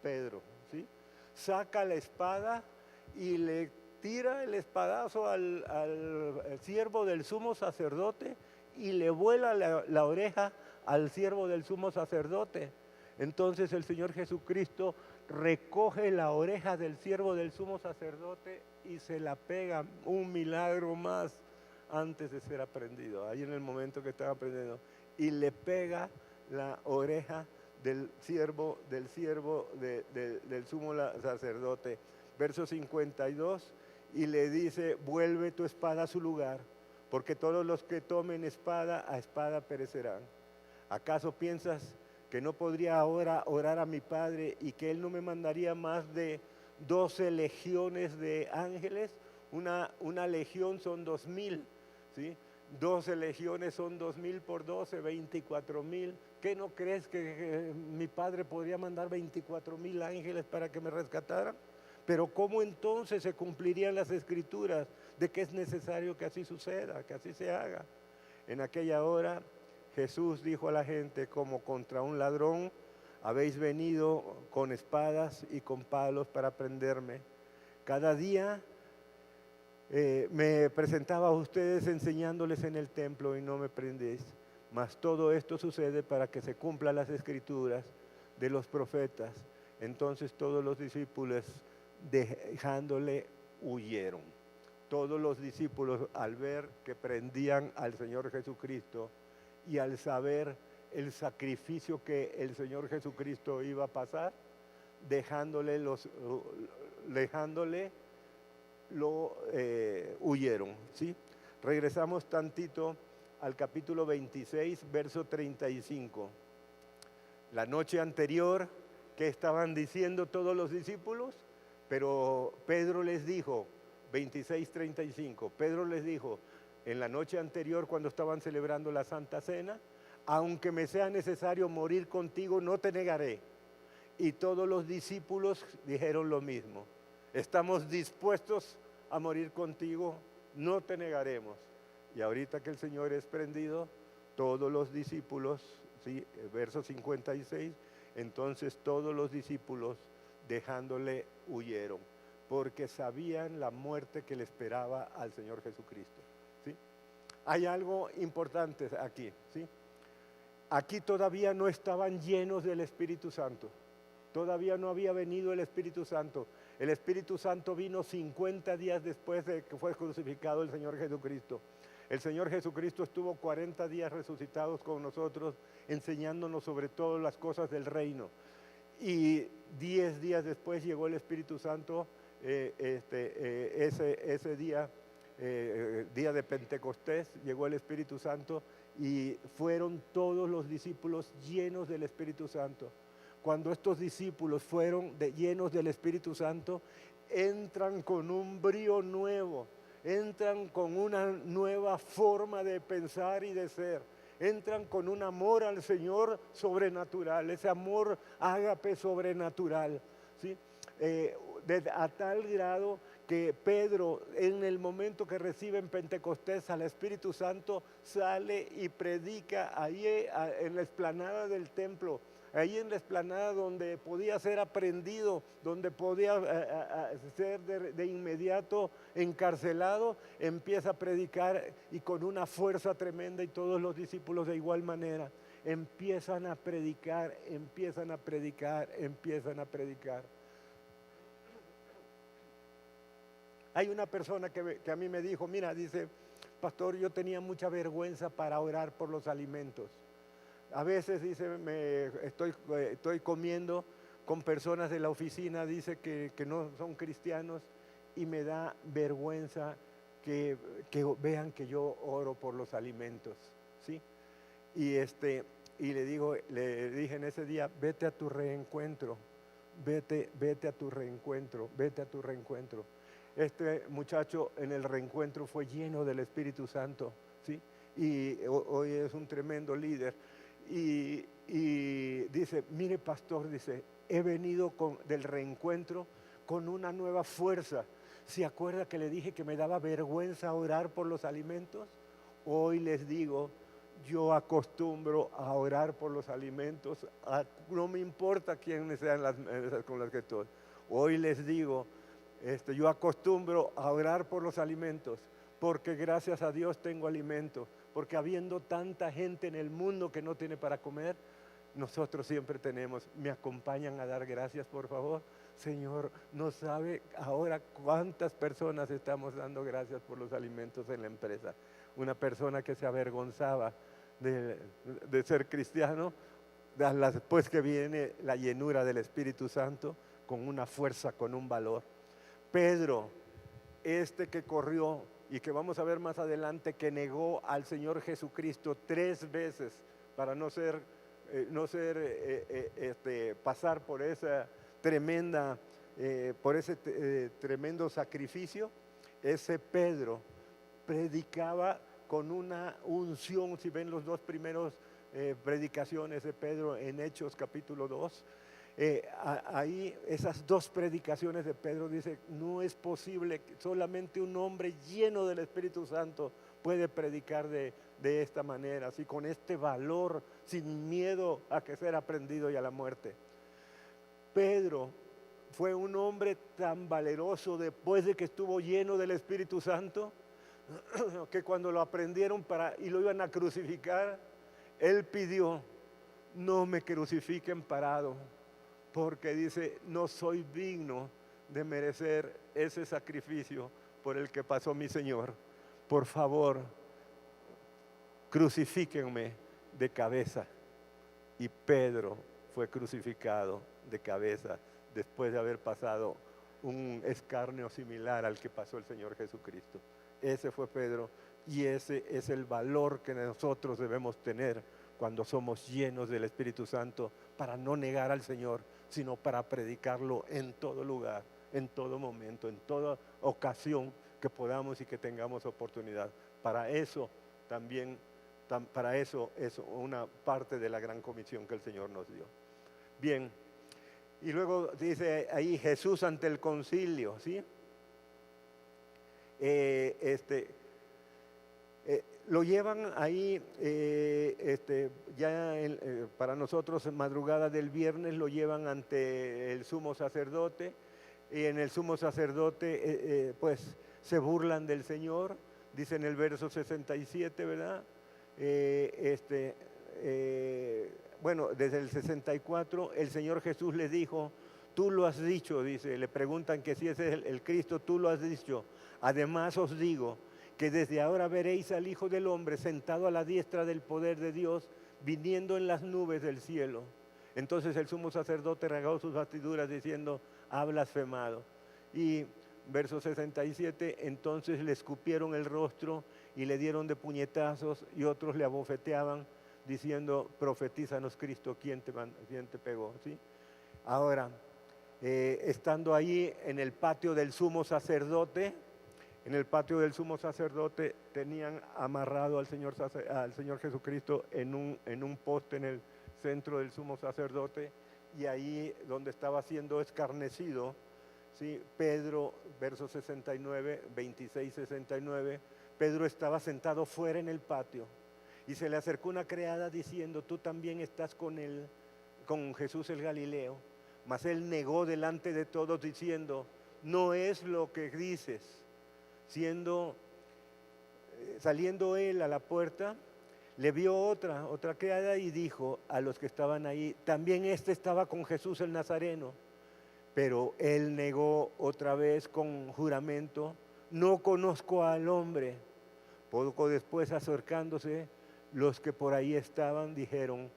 Pedro, ¿sí? Saca la espada y le tira el espadazo al siervo del sumo sacerdote y le vuela la oreja al siervo del sumo sacerdote. Entonces el Señor Jesucristo recoge la oreja del siervo del sumo sacerdote y se la pega, un milagro más antes de ser aprendido, ahí en el momento que estaba aprendiendo, y le pega la oreja del siervo del sumo sacerdote. Verso 52, y le dice: vuelve tu espada a su lugar, porque todos los que tomen espada, a espada perecerán. ¿Acaso piensas que no podría ahora orar a mi Padre y que Él no me mandaría más de 12 legiones de ángeles? Una legión son 2000, ¿sí? 12 legiones son 2000 por 12, 24,000. ¿Qué no crees que mi Padre podría mandar 24,000 ángeles para que me rescataran? Pero ¿cómo entonces se cumplirían las escrituras de que es necesario que así suceda, que así se haga? En aquella hora Jesús dijo a la gente: como contra un ladrón habéis venido con espadas y con palos para prenderme. Cada día me presentaba a ustedes enseñándoles en el templo y no me prendéis. Mas todo esto sucede para que se cumplan las escrituras. de los profetas. Entonces todos los discípulos, dejándole, huyeron. Todos los discípulos, al ver que prendían al Señor Jesucristo y al saber el sacrificio que el Señor Jesucristo iba a pasar, dejándole, huyeron, ¿sí? Regresamos tantito al capítulo 26, verso 35. La noche anterior, ¿qué estaban diciendo todos los discípulos? Pero Pedro les dijo, 26:35, Pedro les dijo, en la noche anterior cuando estaban celebrando la Santa Cena, aunque me sea necesario morir contigo, no te negaré. Y todos los discípulos dijeron lo mismo, estamos dispuestos a morir contigo, no te negaremos. Y ahorita que el Señor es prendido, todos los discípulos, ¿sí? Verso 56, entonces todos los discípulos dejándole huyeron, porque sabían la muerte que le esperaba al Señor Jesucristo, ¿sí? Hay algo importante aquí, ¿sí? Aquí todavía no estaban llenos del Espíritu Santo, todavía no había venido el Espíritu Santo. El Espíritu Santo vino 50 días después de que fue crucificado el Señor Jesucristo. El Señor Jesucristo estuvo 40 días resucitados con nosotros, enseñándonos sobre todas las cosas del reino. Y 10 días después llegó el Espíritu Santo, ese día, día de Pentecostés, llegó el Espíritu Santo y fueron todos los discípulos llenos del Espíritu Santo. Cuando estos discípulos fueron llenos del Espíritu Santo, entran con un brío nuevo, entran con una nueva forma de pensar y de ser, entran con un amor al Señor sobrenatural, ese amor ágape sobrenatural, ¿sí? A tal grado que Pedro, en el momento que recibe en Pentecostés al Espíritu Santo, sale y predica ahí en la explanada del templo, ahí en la explanada donde podía ser aprendido, donde podía ser de inmediato encarcelado, empieza a predicar y con una fuerza tremenda, y todos los discípulos de igual manera empiezan a predicar. Hay una persona que a mí me dijo, mira, dice, pastor, yo tenía mucha vergüenza para orar por los alimentos. A veces, dice, estoy comiendo con personas de la oficina, dice, que no son cristianos, y me da vergüenza que vean que yo oro por los alimentos, ¿sí? Y le dije en ese día, vete a tu reencuentro, vete a tu reencuentro. Este muchacho en el reencuentro fue lleno del Espíritu Santo, ¿sí? Y hoy es un tremendo líder. Y dice, mire pastor, dice, he venido del reencuentro con una nueva fuerza. ¿Se acuerda que le dije que me daba vergüenza orar por los alimentos? Hoy les digo, yo acostumbro a orar por los alimentos, no me importa quiénes sean las mesas con las que estoy. Hoy les digo, yo acostumbro a orar por los alimentos, porque gracias a Dios tengo alimento, porque habiendo tanta gente en el mundo que no tiene para comer, nosotros siempre tenemos. ¿Me acompañan a dar gracias, por favor? Señor, no sabe ahora cuántas personas estamos dando gracias por los alimentos en la empresa. Una persona que se avergonzaba de ser cristiano, después que viene la llenura del Espíritu Santo, con una fuerza, con un valor. Pedro, que corrió, y que vamos a ver más adelante, que negó al Señor Jesucristo 3 veces para pasar por esa tremenda, tremendo sacrificio. Ese Pedro predicaba con una unción. Si ven los 2 primeros predicaciones de Pedro en Hechos capítulo 2, ahí esas 2 predicaciones de Pedro dice, no es posible, solamente un hombre lleno del Espíritu Santo puede predicar de esta manera, así, con este valor, sin miedo a que ser aprendido y a la muerte. Pedro fue un hombre tan valeroso después de que estuvo lleno del Espíritu Santo, que cuando lo aprendieron y lo iban a crucificar, él pidió, no me crucifiquen parado, porque dice, no soy digno de merecer ese sacrificio por el que pasó mi Señor. Por favor, crucifíquenme de cabeza. Y Pedro fue crucificado de cabeza después de haber pasado un escarnio similar al que pasó el Señor Jesucristo. Ese fue Pedro, y ese es el valor que nosotros debemos tener cuando somos llenos del Espíritu Santo, para no negar al Señor, sino para predicarlo en todo lugar, en todo momento, en toda ocasión que podamos y que tengamos oportunidad. Para eso también, para eso es una parte de la gran comisión que el Señor nos dio. Bien, y luego dice ahí Jesús ante el concilio, ¿sí? Lo llevan ahí, para nosotros madrugada del viernes lo llevan ante el sumo sacerdote, y en el sumo sacerdote pues se burlan del Señor, dice en el verso 67, ¿verdad? Bueno, desde el 64, el Señor Jesús le dijo, tú lo has dicho, dice, le preguntan que si ese es el Cristo, tú lo has dicho. Además os digo que desde ahora veréis al Hijo del Hombre sentado a la diestra del poder de Dios, viniendo en las nubes del cielo. Entonces el sumo sacerdote rasgó sus vestiduras diciendo, ha blasfemado. Y verso 67, entonces le escupieron el rostro y le dieron de puñetazos, y otros le abofeteaban diciendo, profetízanos Cristo, ¿quién te pegó? ¿Sí? Ahora, estando ahí en el patio del sumo sacerdote, tenían amarrado al Señor Jesucristo en un poste en el centro del sumo sacerdote, y ahí donde estaba siendo escarnecido, ¿sí? Pedro, verso 69, 26-69, Pedro estaba sentado fuera en el patio, y se le acercó una criada diciendo, tú también estás con Jesús el Galileo. Mas él negó delante de todos diciendo, no es lo que dices. Saliendo él a la puerta, le vio otra criada y dijo a los que estaban ahí, también estaba con Jesús el Nazareno. Pero él negó otra vez con juramento, no conozco al hombre. Poco después, acercándose, los que por ahí estaban dijeron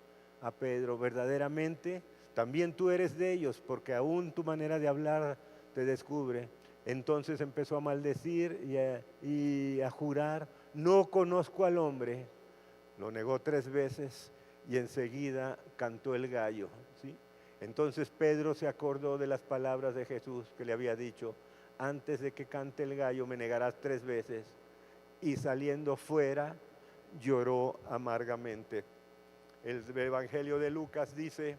a Pedro, verdaderamente también tú eres de ellos, porque aún tu manera de hablar te descubre. Entonces empezó a maldecir y a jurar, no conozco al hombre. Lo negó 3 veces y enseguida cantó el gallo, ¿sí? Entonces Pedro se acordó de las palabras de Jesús que le había dicho, antes de que cante el gallo me negarás 3 veces. Y saliendo fuera lloró amargamente. El Evangelio de Lucas dice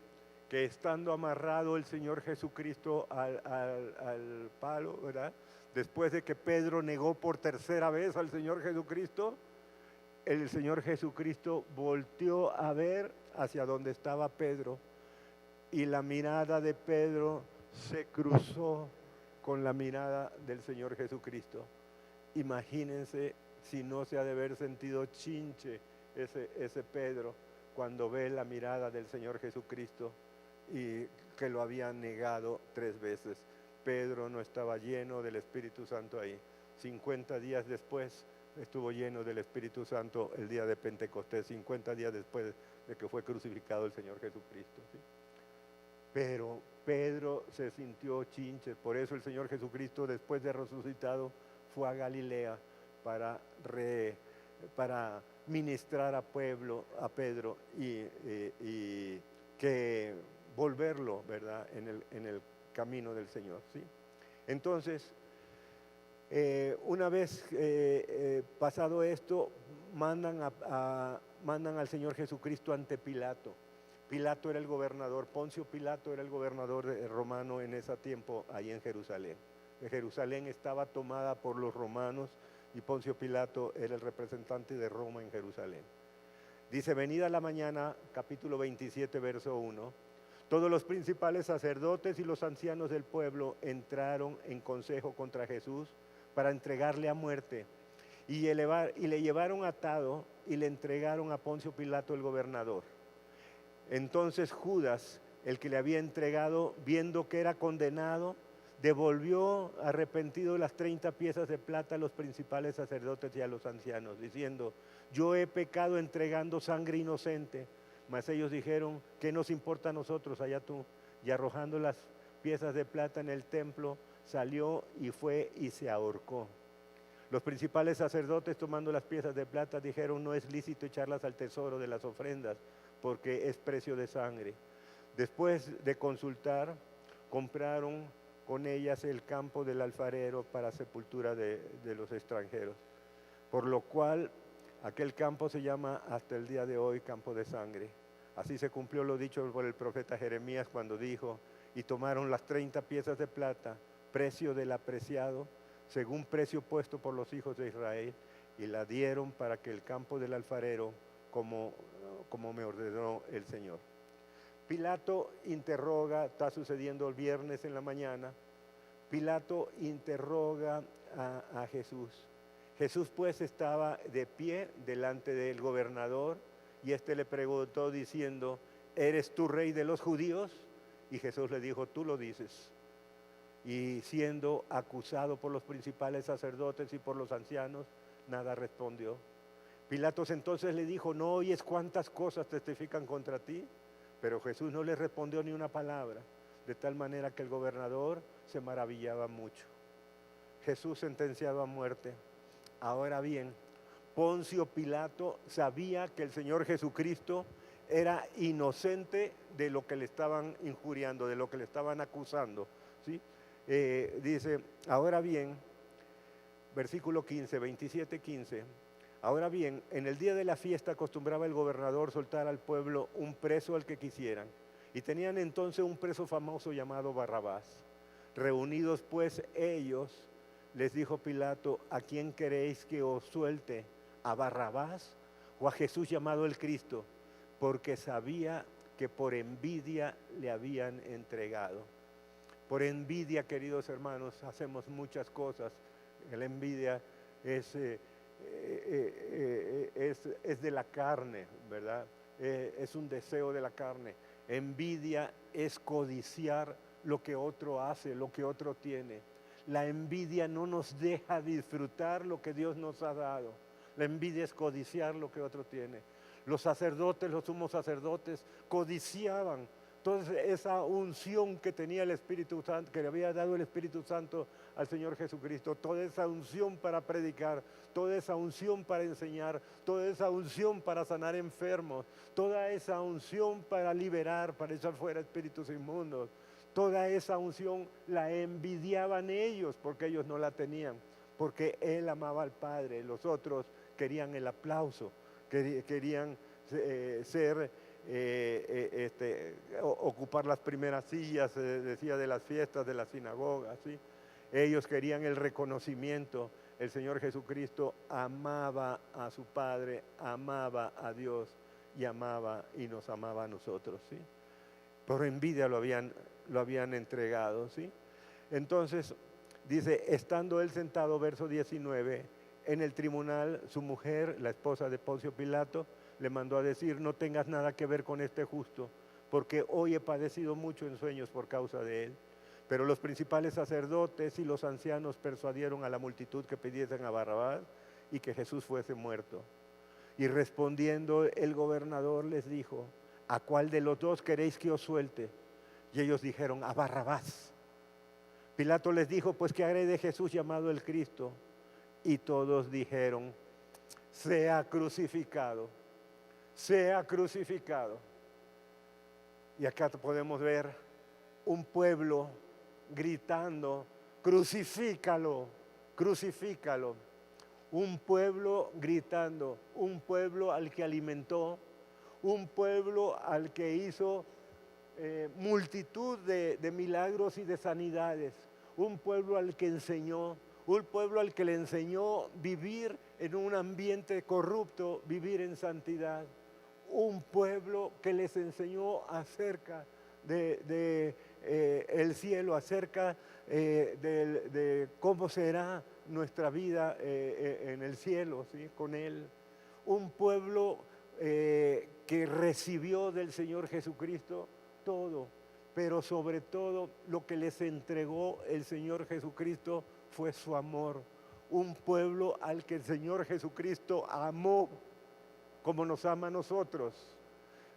que estando amarrado el Señor Jesucristo al palo, ¿verdad? Después de que Pedro negó por 3ª vez al Señor Jesucristo, el Señor Jesucristo volteó a ver hacia donde estaba Pedro, y la mirada de Pedro se cruzó con la mirada del Señor Jesucristo. Imagínense si no se ha de haber sentido chinche ese Pedro cuando ve la mirada del Señor Jesucristo y que lo había negado 3 veces. Pedro no estaba lleno del Espíritu Santo ahí. 50 días después estuvo lleno del Espíritu Santo el día de Pentecostés, 50 días después de que fue crucificado el Señor Jesucristo, ¿sí? Pero Pedro se sintió chinche, por eso el Señor Jesucristo, después de resucitado, fue a Galilea para ministrar a Pedro y que volverlo, ¿verdad?, en el camino del Señor, ¿sí? Entonces, una vez pasado esto, mandan al Señor Jesucristo ante Pilato. Pilato era el gobernador, Poncio Pilato era el gobernador romano en ese tiempo ahí en Jerusalén. Jerusalén estaba tomada por los romanos y Poncio Pilato era el representante de Roma en Jerusalén. Dice, venida la mañana, capítulo 27, verso 1, todos los principales sacerdotes y los ancianos del pueblo entraron en consejo contra Jesús para entregarle a muerte, y le llevaron atado y le entregaron a Poncio Pilato el gobernador. Entonces Judas, el que le había entregado, viendo que era condenado, devolvió arrepentido las 30 piezas de plata a los principales sacerdotes y a los ancianos, diciendo: yo he pecado entregando sangre inocente. Mas ellos dijeron: ¿qué nos importa a nosotros? Allá tú. Y arrojando las piezas de plata en el templo, salió y fue y se ahorcó. Los principales sacerdotes, tomando las piezas de plata, dijeron: no es lícito echarlas al tesoro de las ofrendas, porque es precio de sangre. Después de consultar, compraron con ellas el campo del alfarero para sepultura de los extranjeros, por lo cual aquel campo se llama hasta el día de hoy campo de sangre. Así se cumplió lo dicho por el profeta Jeremías cuando dijo: y tomaron las 30 piezas de plata, precio del apreciado, según precio puesto por los hijos de Israel, y la dieron para que el campo del alfarero, como me ordenó el Señor. Pilato interroga, está sucediendo el viernes en la mañana, Pilato interroga a Jesús. Jesús pues estaba de pie delante del gobernador y éste le preguntó diciendo: ¿eres tú rey de los judíos? Y Jesús le dijo: tú lo dices. Y siendo acusado por los principales sacerdotes y por los ancianos, nada respondió. Pilatos entonces le dijo: ¿no oyes cuántas cosas testifican contra ti? Pero Jesús no le respondió ni una palabra, de tal manera que el gobernador se maravillaba mucho. Jesús sentenciado a muerte. Ahora bien, Poncio Pilato sabía que el Señor Jesucristo era inocente de lo que le estaban injuriando, de lo que le estaban acusando, ¿sí? Dice, ahora bien, versículo 15, 27, 15. Ahora bien, en el día de la fiesta acostumbraba el gobernador soltar al pueblo un preso al que quisieran. Y tenían entonces un preso famoso llamado Barrabás. Reunidos pues ellos, les dijo Pilato: ¿a quién queréis que os suelte? ¿A Barrabás o a Jesús llamado el Cristo? Porque sabía que por envidia le habían entregado. Por envidia, queridos hermanos, hacemos muchas cosas. La envidia es de la carne, ¿verdad? Es un deseo de la carne. Envidia es codiciar lo que otro hace, lo que otro tiene. La envidia no nos deja disfrutar lo que Dios nos ha dado. La envidia es codiciar lo que otro tiene. Los sacerdotes, los sumos sacerdotes, codiciaban toda esa unción que tenía el Espíritu Santo, que le había dado el Espíritu Santo al Señor Jesucristo, toda esa unción para predicar, toda esa unción para enseñar, toda esa unción para sanar enfermos, toda esa unción para liberar, para echar fuera espíritus inmundos. Toda esa unción la envidiaban ellos porque ellos no la tenían, porque él amaba al Padre. Los otros querían el aplauso, querían ocupar las primeras sillas, decía, de las fiestas, de las sinagogas, ¿sí? Ellos querían el reconocimiento. El Señor Jesucristo amaba a su Padre, amaba a Dios y nos amaba a nosotros, ¿sí? Por envidia lo habían entregado, ¿sí? Entonces, dice, estando él sentado, verso 19, en el tribunal, su mujer, la esposa de Poncio Pilato, le mandó a decir: no tengas nada que ver con este justo, porque hoy he padecido mucho en sueños por causa de él. Pero los principales sacerdotes y los ancianos persuadieron a la multitud que pidiesen a Barrabás y que Jesús fuese muerto. Y respondiendo el gobernador les dijo: ¿a cuál de los dos queréis que os suelte? Y ellos dijeron: a Barrabás. Pilato les dijo: pues ¿qué haré de Jesús llamado el Cristo? Y todos dijeron: sea crucificado, sea crucificado. Y acá podemos ver un pueblo gritando: crucifícalo, crucifícalo. Un pueblo gritando, un pueblo al que alimentó, un pueblo al que hizo multitud de milagros y de sanidades, un pueblo al que enseñó, un pueblo al que le enseñó vivir en un ambiente corrupto, vivir en santidad, un pueblo que les enseñó acerca el cielo, acerca de cómo será nuestra vida en el cielo, ¿sí? Con Él. Un pueblo que recibió del Señor Jesucristo todo, pero sobre todo lo que les entregó el Señor Jesucristo fue su amor. Un pueblo al que el Señor Jesucristo amó como nos ama a nosotros,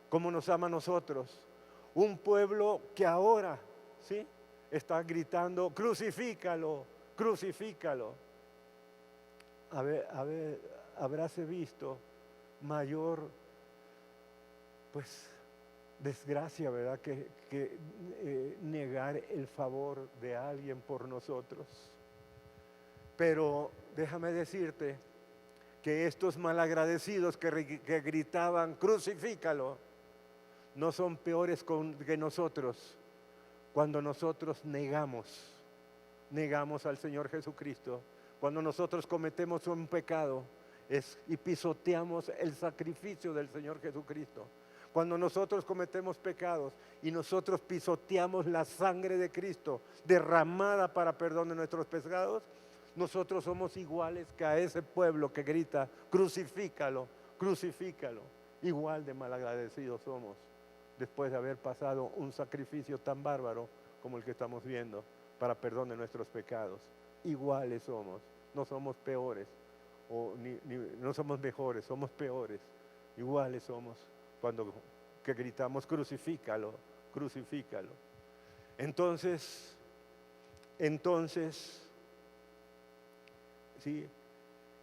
como nos ama a nosotros. Un pueblo que ahora, ¿sí?, está gritando, crucifícalo, crucifícalo. Habráse visto mayor, pues, desgracia, ¿verdad?, que negar el favor de alguien por nosotros. Pero déjame decirte que estos malagradecidos que gritaban, crucifícalo, no son peores que nosotros cuando nosotros negamos al Señor Jesucristo, cuando nosotros cometemos un pecado y pisoteamos el sacrificio del Señor Jesucristo. Cuando nosotros cometemos pecados y nosotros pisoteamos la sangre de Cristo derramada para perdón de nuestros pecados, nosotros somos iguales que a ese pueblo que grita, crucifícalo, crucifícalo. Igual de malagradecidos somos después de haber pasado un sacrificio tan bárbaro como el que estamos viendo para perdón de nuestros pecados. Iguales somos, no somos peores, no somos mejores, somos peores. Iguales somos cuando que gritamos, crucifícalo, crucifícalo. Entonces, ¿sí?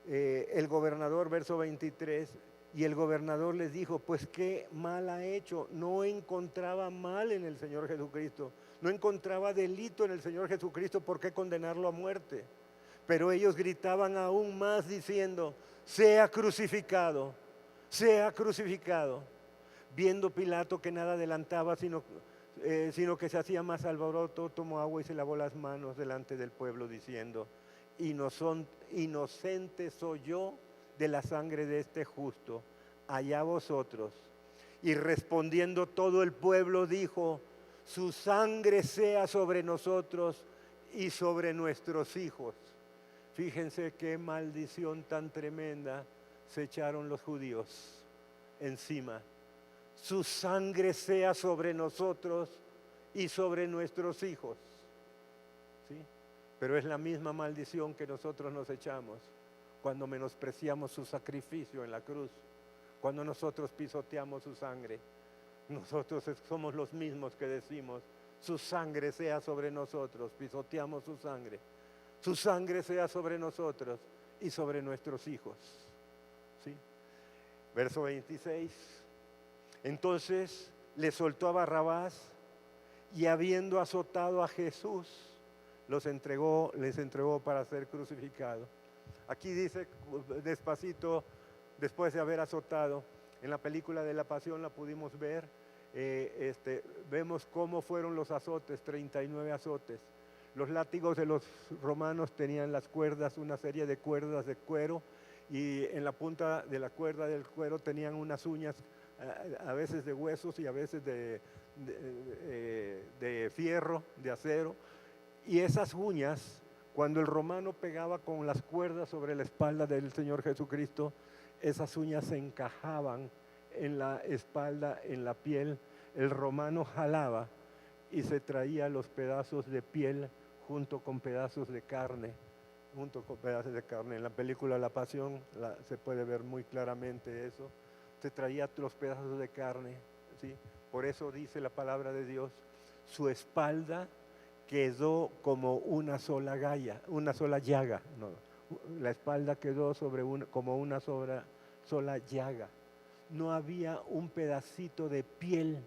El gobernador, verso 23, y el gobernador les dijo, pues qué mal ha hecho. No encontraba mal en el Señor Jesucristo, no encontraba delito en el Señor Jesucristo, ¿por qué condenarlo a muerte? Pero ellos gritaban aún más diciendo, sea crucificado, sea crucificado. Viendo Pilato que nada adelantaba, sino que se hacía más alboroto, tomó agua y se lavó las manos delante del pueblo diciendo, inocente soy yo de la sangre de este justo, allá vosotros. Y respondiendo todo el pueblo dijo, su sangre sea sobre nosotros y sobre nuestros hijos. Fíjense qué maldición tan tremenda se echaron los judíos encima. Su sangre sea sobre nosotros y sobre nuestros hijos. ¿Sí? Pero es la misma maldición que nosotros nos echamos cuando menospreciamos su sacrificio en la cruz, cuando nosotros pisoteamos su sangre. Nosotros somos los mismos que decimos, su sangre sea sobre nosotros, pisoteamos su sangre sea sobre nosotros y sobre nuestros hijos. ¿Sí? Verso 26. Entonces le soltó a Barrabás y habiendo azotado a Jesús, les entregó para ser crucificado. Aquí dice despacito, después de haber azotado, en la película de la Pasión la pudimos ver, vemos cómo fueron los azotes, 39 azotes. Los látigos de los romanos tenían las cuerdas, una serie de cuerdas de cuero, y en la punta de la cuerda del cuero tenían unas uñas, a veces de huesos y a veces de fierro, de acero. Y esas uñas, cuando el romano pegaba con las cuerdas sobre la espalda del Señor Jesucristo, esas uñas se encajaban en la espalda, en la piel. El romano jalaba y se traía los pedazos de piel junto con pedazos de carne. En la película La Pasión se puede ver muy claramente eso. Se traía los pedazos de carne, ¿sí? Por eso dice la palabra de Dios, su espalda quedó como una sola llaga. No, la espalda quedó como una sola llaga. No había un pedacito de piel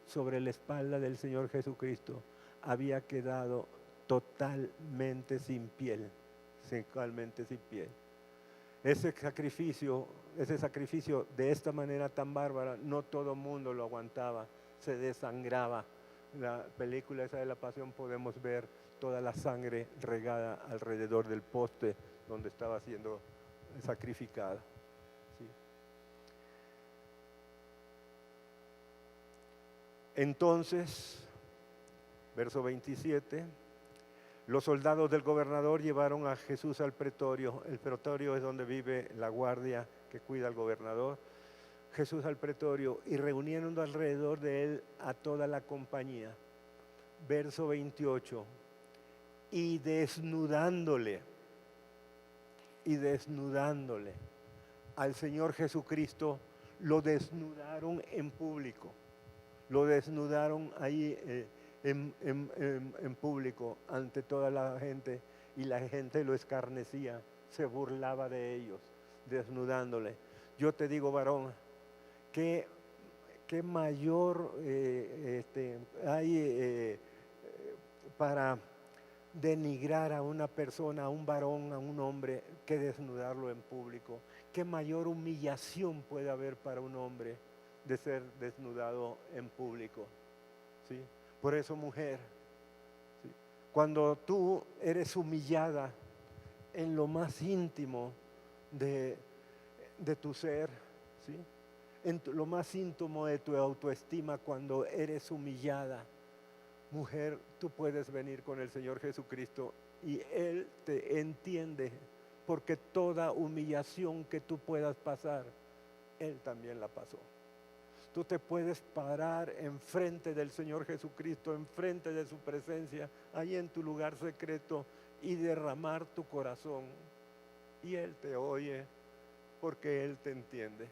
sobre la espalda del Señor Jesucristo. Había quedado totalmente sin piel. Ese sacrificio de esta manera tan bárbara, no todo mundo lo aguantaba, se desangraba. La película esa de La Pasión podemos ver toda la sangre regada alrededor del poste donde estaba siendo sacrificado. ¿Sí? Entonces, verso 27, los soldados del gobernador llevaron a Jesús al pretorio. El pretorio es donde vive la guardia que cuida al gobernador. Jesús al pretorio y reuniendo alrededor de él a toda la compañía. Verso 28. Y desnudándole al Señor Jesucristo, lo desnudaron en público. Lo desnudaron ahí en público ante toda la gente, y la gente lo escarnecía, se burlaba de ellos, desnudándole. Yo te digo, varón, qué mayor hay para denigrar a una persona, a un varón, a un hombre, que desnudarlo en público. Qué mayor humillación puede haber para un hombre de ser desnudado en público, ¿sí? Por eso, mujer, ¿sí?, cuando tú eres humillada en lo más íntimo de tu ser, ¿sí?, en lo más íntimo de tu autoestima, cuando eres humillada, mujer, tú puedes venir con el Señor Jesucristo y Él te entiende, porque toda humillación que tú puedas pasar, Él también la pasó. Tú te puedes parar enfrente del Señor Jesucristo, enfrente de su presencia, ahí en tu lugar secreto, y derramar tu corazón. Y Él te oye, porque Él te entiende.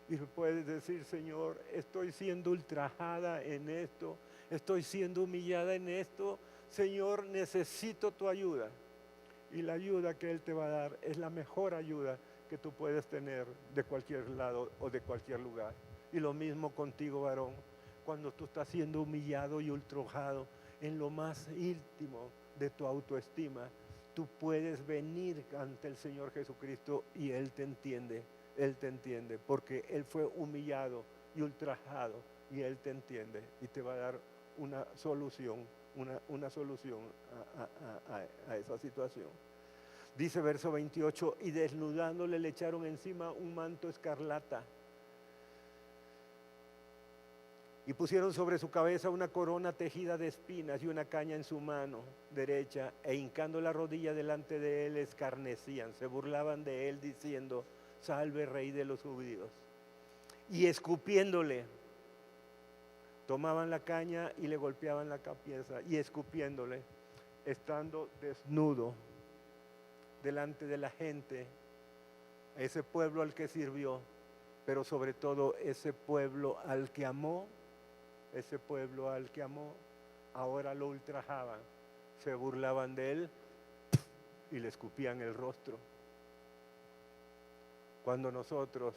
Y puedes decir: Señor, estoy siendo ultrajada en esto, estoy siendo humillada en esto. Señor, necesito tu ayuda. Y la ayuda que Él te va a dar es la mejor ayuda que tú puedes tener de cualquier lado o de cualquier lugar. Y lo mismo contigo, varón, cuando tú estás siendo humillado y ultrajado en lo más íntimo de tu autoestima, tú puedes venir ante el Señor Jesucristo y Él te entiende. Él te entiende, porque Él fue humillado y ultrajado, y Él te entiende y te va a dar una solución, una solución a esa situación. Dice verso 28, y desnudándole le echaron encima un manto escarlata y pusieron sobre su cabeza una corona tejida de espinas y una caña en su mano derecha, e hincando la rodilla delante de él escarnecían, se burlaban de él diciendo: Salve, Rey de los judíos. Y escupiéndole, tomaban la caña y le golpeaban la cabeza, y escupiéndole, estando desnudo delante de la gente, ese pueblo al que sirvió, pero sobre todo ese pueblo al que amó, ahora lo ultrajaban, se burlaban de él y le escupían el rostro. Cuando nosotros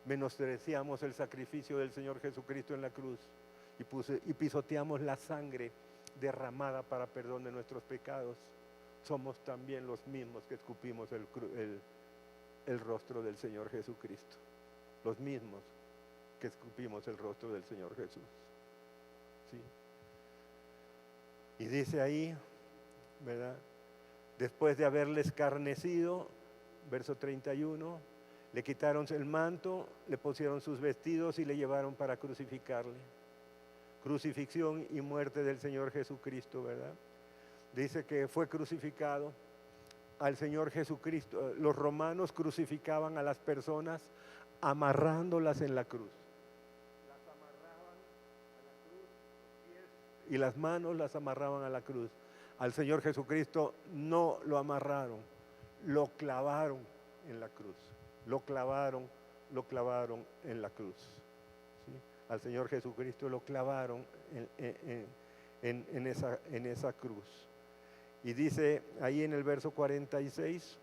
menospreciamos el sacrificio del Señor Jesucristo en la cruz y pisoteamos la sangre derramada para perdón de nuestros pecados, somos también los mismos que escupimos el rostro del Señor Jesucristo. Los mismos que escupimos el rostro del Señor Jesús. ¿Sí? Y dice ahí, ¿verdad? Después de haberle escarnecido, verso 31, le quitaron el manto, le pusieron sus vestidos y le llevaron para crucificarle. Crucifixión y muerte del Señor Jesucristo, ¿verdad? Dice que fue crucificado al Señor Jesucristo. Los romanos crucificaban a las personas amarrándolas en la cruz. Las amarraban a la cruz, los pies y las manos las amarraban a la cruz. Al Señor Jesucristo no lo amarraron, lo clavaron en la cruz. Lo clavaron en la cruz. ¿Sí? Al Señor Jesucristo lo clavaron en esa cruz. Y dice ahí en el verso 46,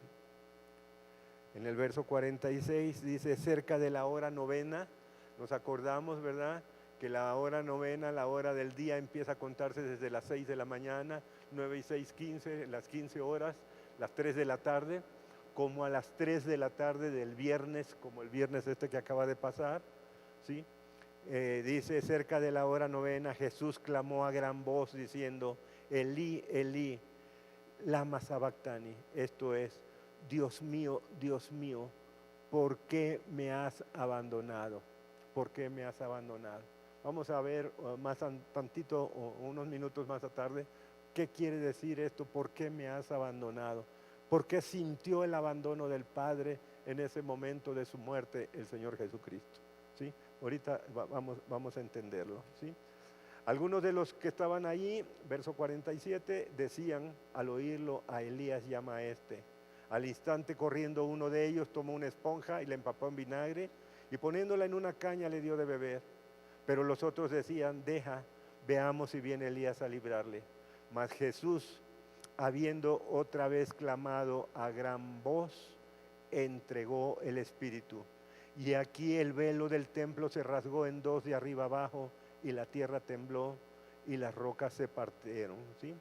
dice: cerca de la hora novena, nos acordamos, ¿verdad?, que la hora novena, la hora del día, empieza a contarse desde las 6 de la mañana, 9 y 6, 15, las 15 horas, las 3 de la tarde, como a las 3 de la tarde del viernes, como el viernes que acaba de pasar, ¿sí? Dice: cerca de la hora novena, Jesús clamó a gran voz diciendo: Elí, Elí, lama sabactani. Esto es: Dios mío, ¿por qué me has abandonado? ¿Por qué me has abandonado? Vamos a ver más tantito, unos minutos más tarde, qué quiere decir esto: ¿por qué me has abandonado? ¿Por qué sintió el abandono del Padre en ese momento de su muerte el Señor Jesucristo. ¿Sí? Ahorita vamos a entenderlo. ¿Sí? Algunos de los que estaban allí, verso 47, decían al oírlo: a Elías llama a este. Al instante, corriendo uno de ellos, tomó una esponja y la empapó en vinagre y poniéndola en una caña le dio de beber. Pero los otros decían: deja, veamos si viene Elías a librarle. Mas Jesús, habiendo otra vez clamado a gran voz, entregó el Espíritu. Y aquí el velo del templo se rasgó en dos de arriba abajo, y la tierra tembló y las rocas se partieron. ¿Sí?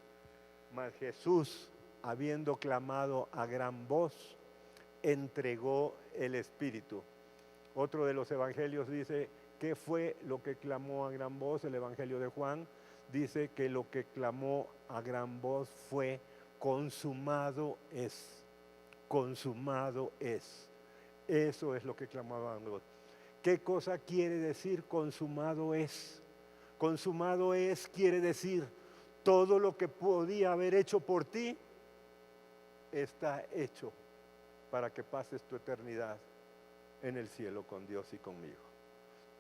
Mas Jesús, habiendo clamado a gran voz, entregó el Espíritu. Otro de los evangelios dice: ¿qué fue lo que clamó a gran voz? El evangelio de Juan dice que lo que clamó a gran voz fue: consumado es, consumado es. Eso es lo que clamaba a gran voz. ¿Qué cosa quiere decir consumado es? Consumado es quiere decir todo lo que podía haber hecho por ti está hecho para que pases tu eternidad en el cielo con Dios y conmigo.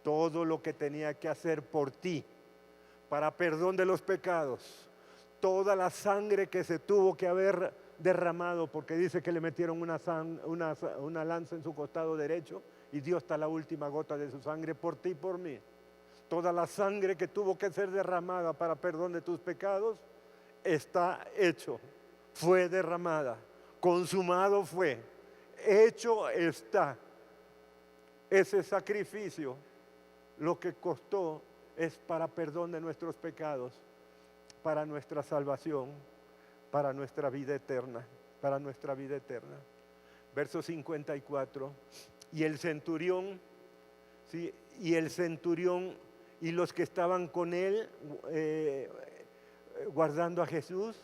Todo lo que tenía que hacer por ti para perdón de los pecados, toda la sangre que se tuvo que haber derramado, porque dice que le metieron una lanza en su costado derecho y dio hasta la última gota de su sangre por ti y por mí. Toda la sangre que tuvo que ser derramada para perdón de tus pecados está hecho, fue derramada, consumado fue, hecho está. Ese sacrificio, lo que costó, es para perdón de nuestros pecados, para nuestra salvación, para nuestra vida eterna, para nuestra vida eterna. Verso 54, y el centurión, ¿sí? Y el centurión y los que estaban con él guardando a Jesús,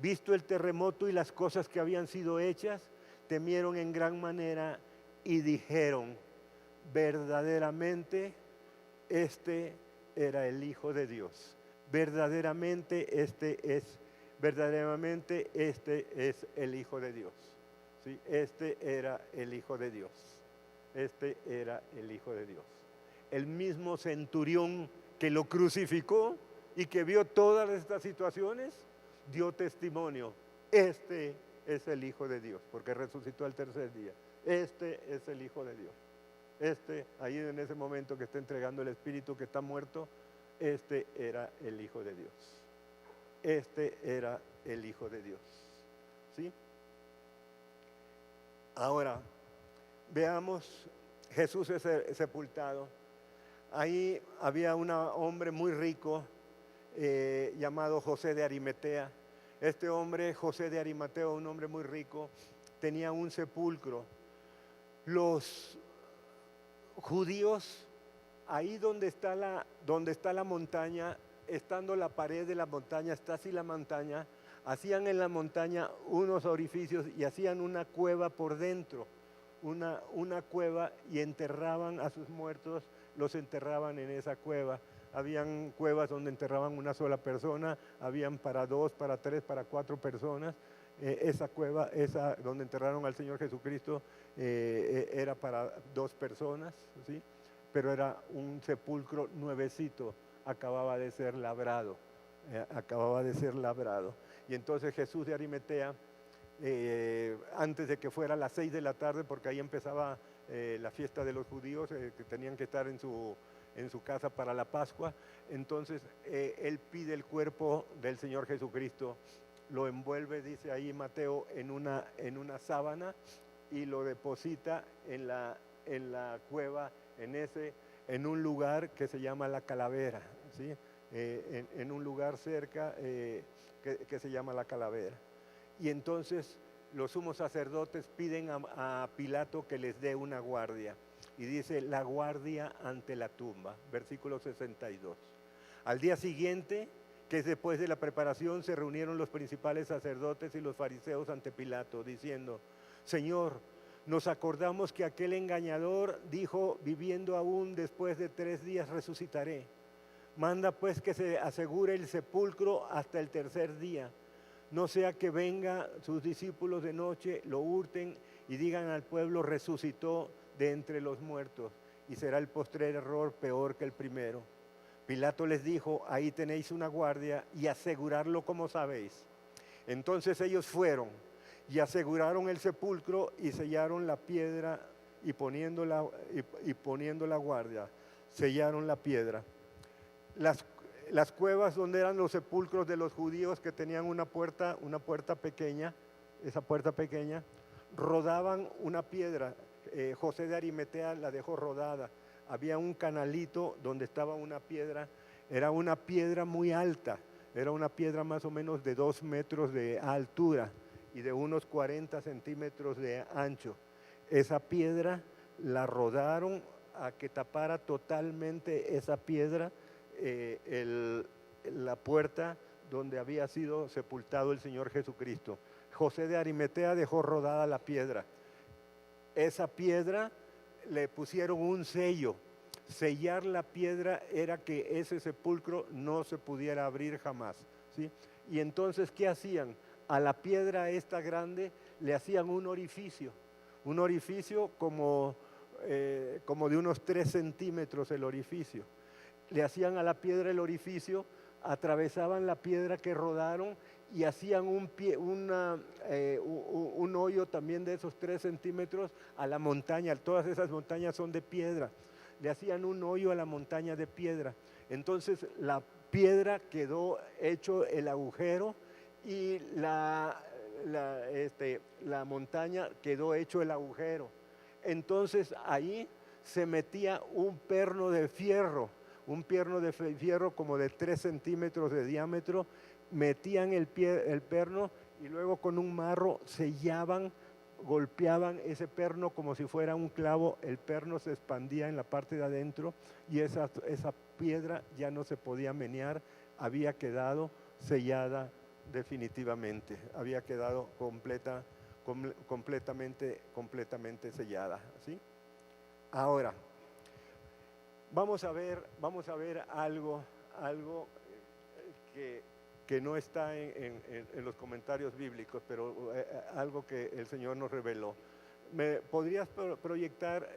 visto el terremoto y las cosas que habían sido hechas, temieron en gran manera y dijeron: verdaderamente este era el Hijo de Dios. Verdaderamente este es el Hijo de Dios. ¿Sí? Este era el Hijo de Dios. Este era el Hijo de Dios. El mismo centurión que lo crucificó y que vio todas estas situaciones, dio testimonio: este es el Hijo de Dios, porque resucitó al tercer día. Este es el Hijo de Dios. Ahí en ese momento que está entregando el Espíritu, que está muerto, este era el Hijo de Dios. Este era el Hijo de Dios. ¿Sí? Ahora, veamos, Jesús es sepultado. Ahí había un hombre muy rico llamado José de Arimatea. Este hombre, José de Arimatea, un hombre muy rico, tenía un sepulcro. Los judíos, ahí donde está la montaña, estando la pared de la montaña, está así la montaña, hacían en la montaña unos orificios y hacían una cueva por dentro, una cueva, y enterraban a sus muertos, los enterraban en esa cueva. Habían cuevas donde enterraban una sola persona, habían para 2, para 3, para 4 personas. Esa cueva, donde enterraron al Señor Jesucristo, era para 2 personas, ¿sí? Pero era un sepulcro nuevecito, acababa de ser labrado. Y entonces Jesús de Arimatea, antes de que fuera a las 6 de la tarde, porque ahí empezaba la fiesta de los judíos, que tenían que estar en su casa para la Pascua, entonces él pide el cuerpo del Señor Jesucristo, lo envuelve, dice ahí Mateo, en una sábana, y lo deposita en la cueva, en un lugar que se llama La Calavera, ¿sí? En un lugar cerca que se llama La Calavera. Y entonces los sumos sacerdotes piden a Pilato que les dé una guardia. Y dice: la guardia ante la tumba, versículo 62. Al día siguiente, que es después de la preparación, se reunieron los principales sacerdotes y los fariseos ante Pilato, diciendo: Señor, nos acordamos que aquel engañador dijo: viviendo aún, después de 3 días resucitaré. Manda pues que se asegure el sepulcro hasta el tercer día, no sea que venga sus discípulos de noche, lo hurten y digan al pueblo, resucitó de entre los muertos, y será el postrer error peor que el primero. Pilato les dijo, ahí tenéis una guardia y asegurarlo como sabéis. Entonces ellos fueron y aseguraron el sepulcro y sellaron la piedra y poniendo la guardia, sellaron la piedra. Las cuevas donde eran los sepulcros de los judíos, que tenían una puerta pequeña, esa puerta pequeña, rodaban una piedra. José de Arimatea la dejó rodada. Había un canalito donde estaba una piedra, era una piedra muy alta, era una piedra más o menos de 2 metros de altura y de unos 40 centímetros de ancho. Esa piedra la rodaron a que tapara totalmente esa piedra la puerta donde había sido sepultado el Señor Jesucristo. José de Arimatea dejó rodada la piedra. Esa piedra le pusieron un sello. Sellar la piedra era que ese sepulcro no se pudiera abrir jamás, ¿sí? Y entonces, ¿qué hacían? A la piedra esta grande le hacían un orificio como de unos 3 centímetros el orificio. Le hacían a la piedra el orificio, atravesaban la piedra que rodaron y hacían un hoyo también de esos 3 centímetros a la montaña. Todas esas montañas son de piedra. Le hacían un hoyo a la montaña de piedra. Entonces la piedra quedó hecho el agujero y la montaña quedó hecho el agujero. Entonces ahí se metía un perno de fierro como de 3 centímetros de diámetro, metían el perno y luego con un marro sellaban, golpeaban ese perno como si fuera un clavo. El perno se expandía en la parte de adentro y esa piedra ya no se podía menear, había quedado sellada definitivamente, había quedado completamente sellada, ¿sí? Ahora, vamos a ver algo que no está en los comentarios bíblicos, pero algo que el Señor nos reveló. ¿Me podrías proyectar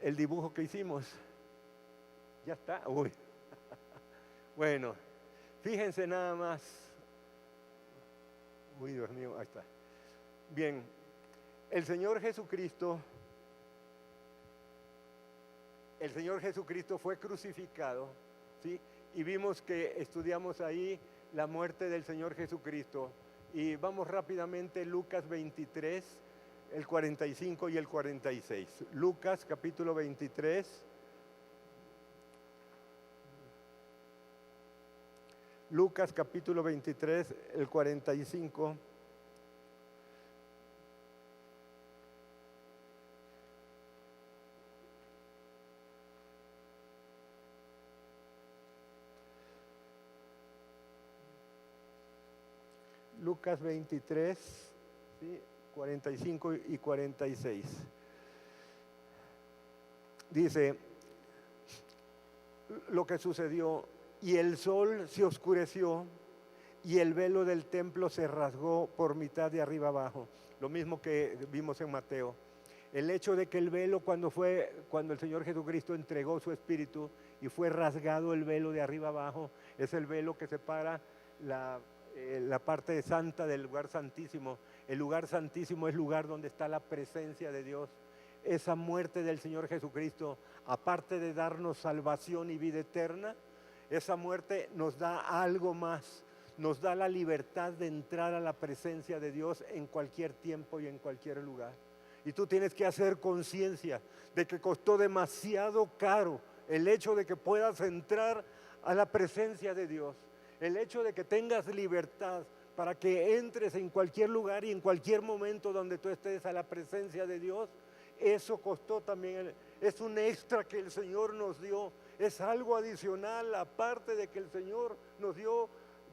el dibujo que hicimos? ¿Ya está? Uy. Bueno, fíjense nada más. Uy, Dios mío, ahí está. Bien, el Señor Jesucristo fue crucificado, ¿sí? Y vimos que estudiamos ahí la muerte del Señor Jesucristo. Y vamos rápidamente, Lucas 23, el 45 y el 46. Lucas capítulo 23. Lucas capítulo 23, el 45. Lucas 23, ¿sí? 45 y 46. Dice lo que sucedió: y el sol se oscureció y el velo del templo se rasgó por mitad de arriba abajo. Lo mismo que vimos en Mateo. El hecho de que el velo, cuando el Señor Jesucristo entregó su espíritu y fue rasgado el velo de arriba abajo, es el velo que separa la parte santa del lugar santísimo. El lugar santísimo es el lugar donde está la presencia de Dios. Esa muerte del Señor Jesucristo, aparte de darnos salvación y vida eterna, esa muerte nos da algo más, nos da la libertad de entrar a la presencia de Dios en cualquier tiempo y en cualquier lugar. Y tú tienes que hacer conciencia de que costó demasiado caro el hecho de que puedas entrar a la presencia de Dios. El hecho de que tengas libertad para que entres en cualquier lugar y en cualquier momento donde tú estés a la presencia de Dios, eso costó también, es un extra que el Señor nos dio, es algo adicional, aparte de que el Señor nos dio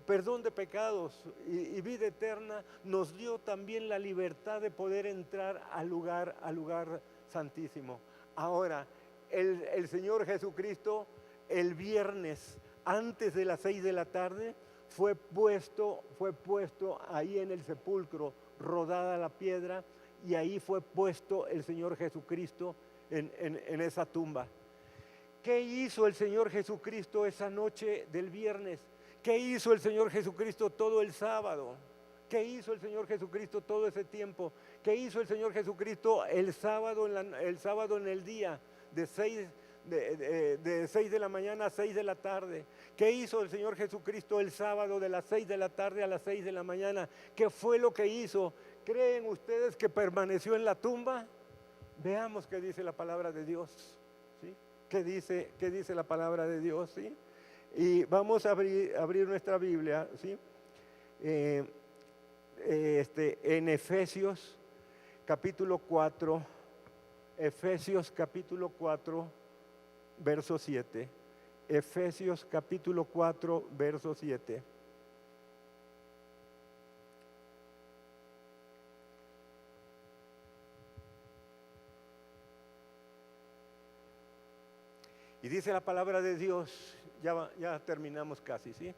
perdón de pecados y vida eterna, nos dio también la libertad de poder entrar al lugar santísimo. Ahora, el Señor Jesucristo, el viernes, antes de las 6 de la tarde, fue puesto ahí en el sepulcro, rodada la piedra, y ahí fue puesto el Señor Jesucristo en esa tumba. ¿Qué hizo el Señor Jesucristo esa noche del viernes? ¿Qué hizo el Señor Jesucristo todo el sábado? ¿Qué hizo el Señor Jesucristo todo ese tiempo? ¿Qué hizo el Señor Jesucristo el sábado en el día de 6 de la mañana a 6 de la tarde? ¿Qué hizo el Señor Jesucristo el sábado de las 6 de la tarde a las 6 de la mañana? ¿Qué fue lo que hizo? ¿Creen ustedes que permaneció en la tumba? Veamos qué dice la palabra de Dios, ¿sí? ¿Qué dice la palabra de Dios? ¿Sí? Y vamos a abrir nuestra Biblia, ¿sí? En Efesios capítulo 4, verso 7. Efesios capítulo 4, verso 7. Y dice la palabra de Dios, ya terminamos casi, ¿sí?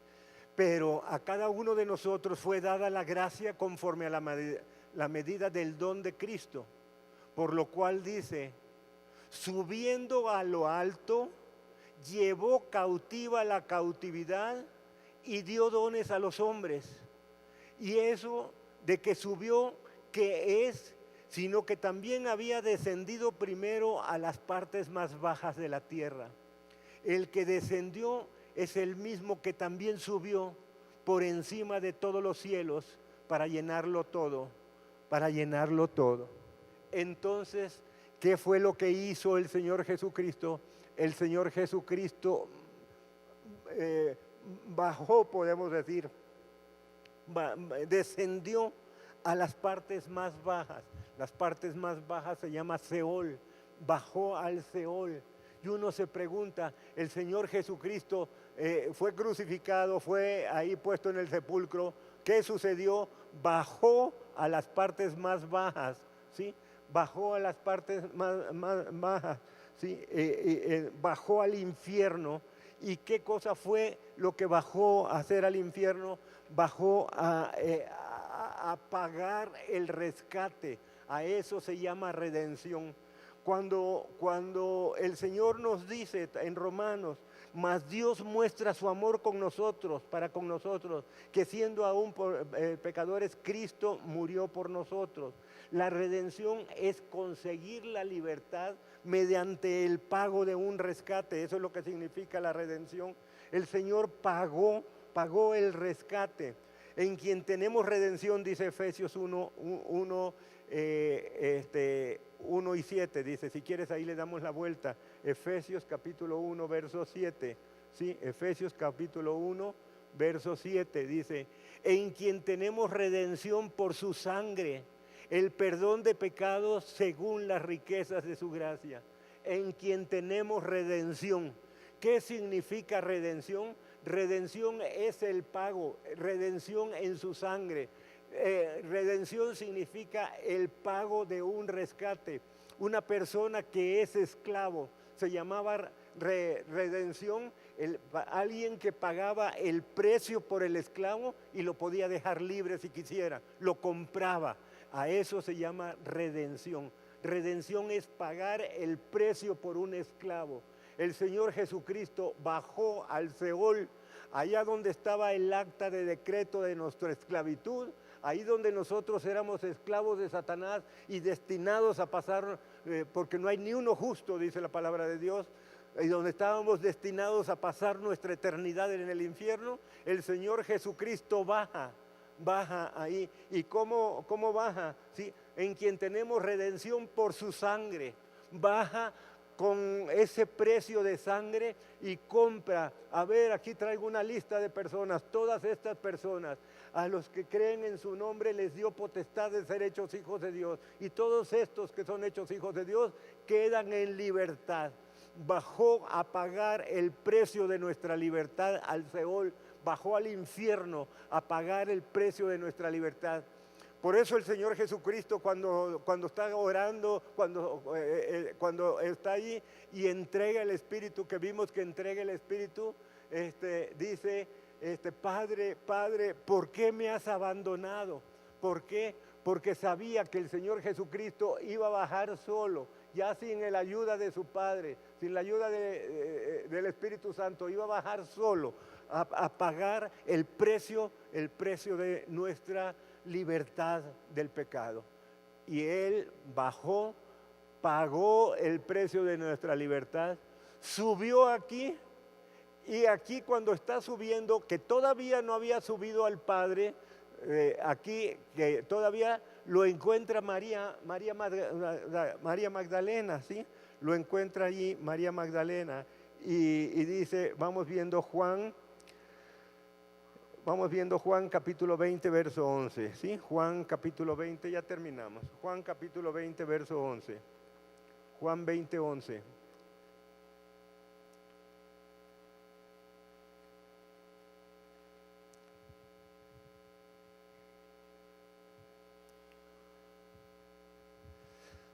Pero a cada uno de nosotros fue dada la gracia conforme a la medida del don de Cristo, por lo cual dice, subiendo a lo alto, llevó cautiva la cautividad y dio dones a los hombres. Y eso de que subió, ¿qué es? Sino que también había descendido primero a las partes más bajas de la tierra. El que descendió es el mismo que también subió por encima de todos los cielos para llenarlo todo, Entonces, ¿qué fue lo que hizo el Señor Jesucristo? El Señor Jesucristo bajó, podemos decir, descendió a las partes más bajas. Las partes más bajas se llama Seol, bajó al Seol. Y uno se pregunta, el Señor Jesucristo fue crucificado, fue ahí puesto en el sepulcro. ¿Qué sucedió? Bajó a las partes más bajas, ¿sí? Bajó a las partes más bajas, ¿sí? Bajó al infierno. ¿Y qué cosa fue lo que bajó a hacer al infierno? Bajó a pagar el rescate. A eso se llama redención. Cuando el Señor nos dice en Romanos, mas Dios muestra su amor para con nosotros, que siendo aún pecadores, Cristo murió por nosotros. La redención es conseguir la libertad mediante el pago de un rescate. Eso es lo que significa la redención. El Señor pagó el rescate. En quien tenemos redención, dice Efesios 1 y 7, dice, si quieres ahí le damos la vuelta. Efesios capítulo 1, verso 7, ¿sí? Efesios capítulo 1, verso 7, dice, en quien tenemos redención por su sangre, el perdón de pecados según las riquezas de su gracia. En quien tenemos redención. ¿Qué significa redención? Redención es el pago, redención en su sangre. Redención significa el pago de un rescate. Una persona que es esclavo, se llamaba redención, alguien que pagaba el precio por el esclavo y lo podía dejar libre si quisiera, lo compraba. A eso se llama redención. Redención es pagar el precio por un esclavo. El Señor Jesucristo bajó al Seol, allá donde estaba el acta de decreto de nuestra esclavitud, ahí donde nosotros éramos esclavos de Satanás y destinados a pasar, porque no hay ni uno justo, dice la palabra de Dios, y donde estábamos destinados a pasar nuestra eternidad en el infierno. El Señor Jesucristo baja ahí. ¿Y cómo baja? ¿Sí? En quien tenemos redención por su sangre. Baja con ese precio de sangre y compra. A ver, aquí traigo una lista de personas. Todas estas personas, a los que creen en su nombre, les dio potestad de ser hechos hijos de Dios. Y todos estos que son hechos hijos de Dios quedan en libertad. Bajó a pagar el precio de nuestra libertad al Seol. Bajó al infierno a pagar el precio de nuestra libertad. Por eso el Señor Jesucristo cuando está orando, cuando está allí y entrega el Espíritu, que vimos que entrega el Espíritu, dice, Padre, Padre, ¿por qué me has abandonado? ¿Por qué? Porque sabía que el Señor Jesucristo iba a bajar solo, ya sin la ayuda de su Padre, sin la ayuda del Espíritu Santo, iba a bajar solo a pagar el precio de nuestra libertad del pecado. Y Él bajó, pagó el precio de nuestra libertad, subió aquí, y aquí cuando está subiendo, que todavía no había subido al Padre, aquí que todavía lo encuentra María Magdalena, ¿sí? Lo encuentra allí María Magdalena y dice, vamos viendo Juan capítulo 20, verso 11, ¿sí? Juan capítulo 20, ya terminamos. Juan capítulo 20, verso 11. Juan 20, 11.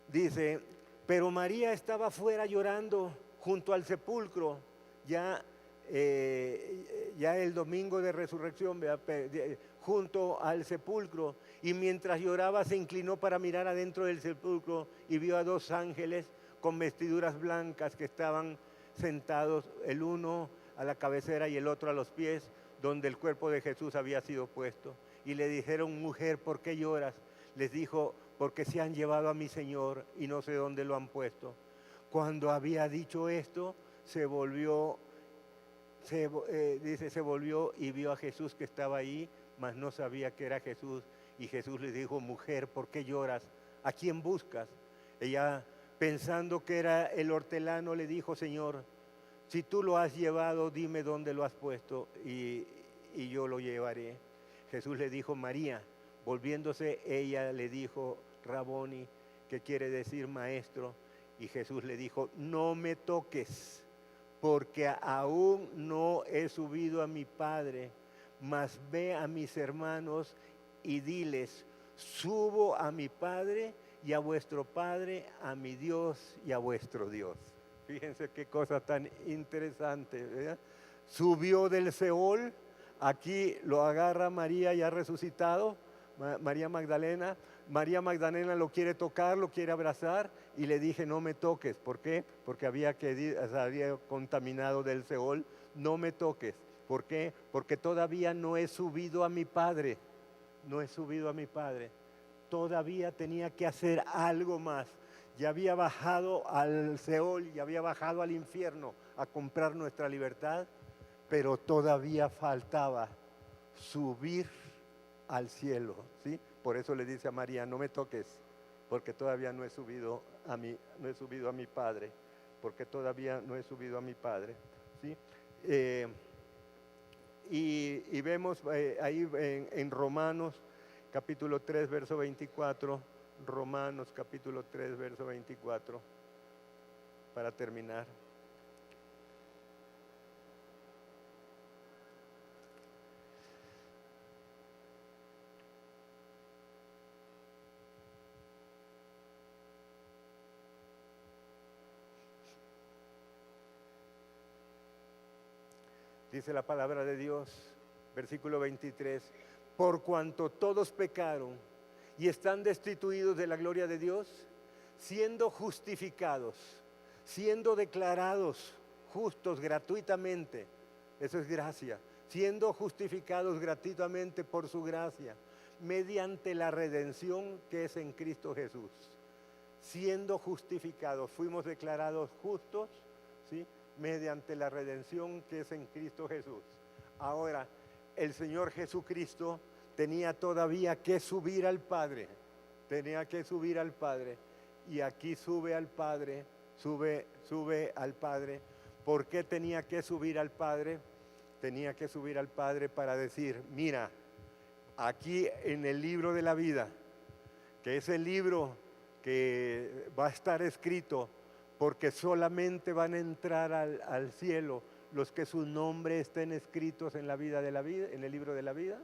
Dice, pero María estaba fuera llorando junto al sepulcro, ya el domingo de resurrección, junto al sepulcro, y mientras lloraba se inclinó para mirar adentro del sepulcro y vio a dos ángeles con vestiduras blancas que estaban sentados, el uno a la cabecera y el otro a los pies, donde el cuerpo de Jesús había sido puesto. Y le dijeron, mujer, ¿por qué lloras? Les dijo, porque se han llevado a mi Señor y no sé dónde lo han puesto. Cuando había dicho esto, se volvió y vio a Jesús que estaba ahí, mas no sabía que era Jesús. Y Jesús le dijo, mujer, ¿por qué lloras? ¿A quién buscas? Ella, pensando que era el hortelano, le dijo, Señor, si tú lo has llevado, dime dónde lo has puesto y yo lo llevaré. Jesús le dijo, María. Volviéndose, ella le dijo, Raboni, que quiere decir maestro. Y Jesús le dijo, no me toques, porque aún no he subido a mi Padre, mas ve a mis hermanos y diles, subo a mi Padre y a vuestro Padre, a mi Dios y a vuestro Dios. Fíjense qué cosa tan interesante, ¿verdad? Subió del Seol, aquí lo agarra María ya resucitado, María Magdalena lo quiere tocar, lo quiere abrazar y le dije, no me toques. ¿Por qué? Porque había contaminado del Seol. No me toques. ¿Por qué? Porque todavía no he subido a mi Padre. No he subido a mi Padre. Todavía tenía que hacer algo más. Ya había bajado al Seol, ya había bajado al infierno a comprar nuestra libertad, pero todavía faltaba subir al cielo, ¿sí? Por eso le dice a María, no me toques, porque todavía no he subido a mi Padre, porque todavía no he subido a mi Padre, ¿sí? Y vemos ahí en Romanos capítulo 3, verso 24, Romanos capítulo 3, verso 24, para terminar. Dice la palabra de Dios, versículo 23, por cuanto todos pecaron y están destituidos de la gloria de Dios, siendo justificados, siendo declarados justos gratuitamente, eso es gracia, siendo justificados gratuitamente por su gracia, mediante la redención que es en Cristo Jesús. Siendo justificados, fuimos declarados justos, ¿sí? Mediante la redención que es en Cristo Jesús. Ahora, el Señor Jesucristo tenía todavía que subir al Padre, y aquí sube al Padre, sube al Padre. ¿Por qué tenía que subir al Padre? Tenía que subir al Padre para decir, mira, aquí en el libro de la vida, que es el libro que va a estar escrito, porque solamente van a entrar al cielo los que su nombre estén escritos en en el libro de la vida.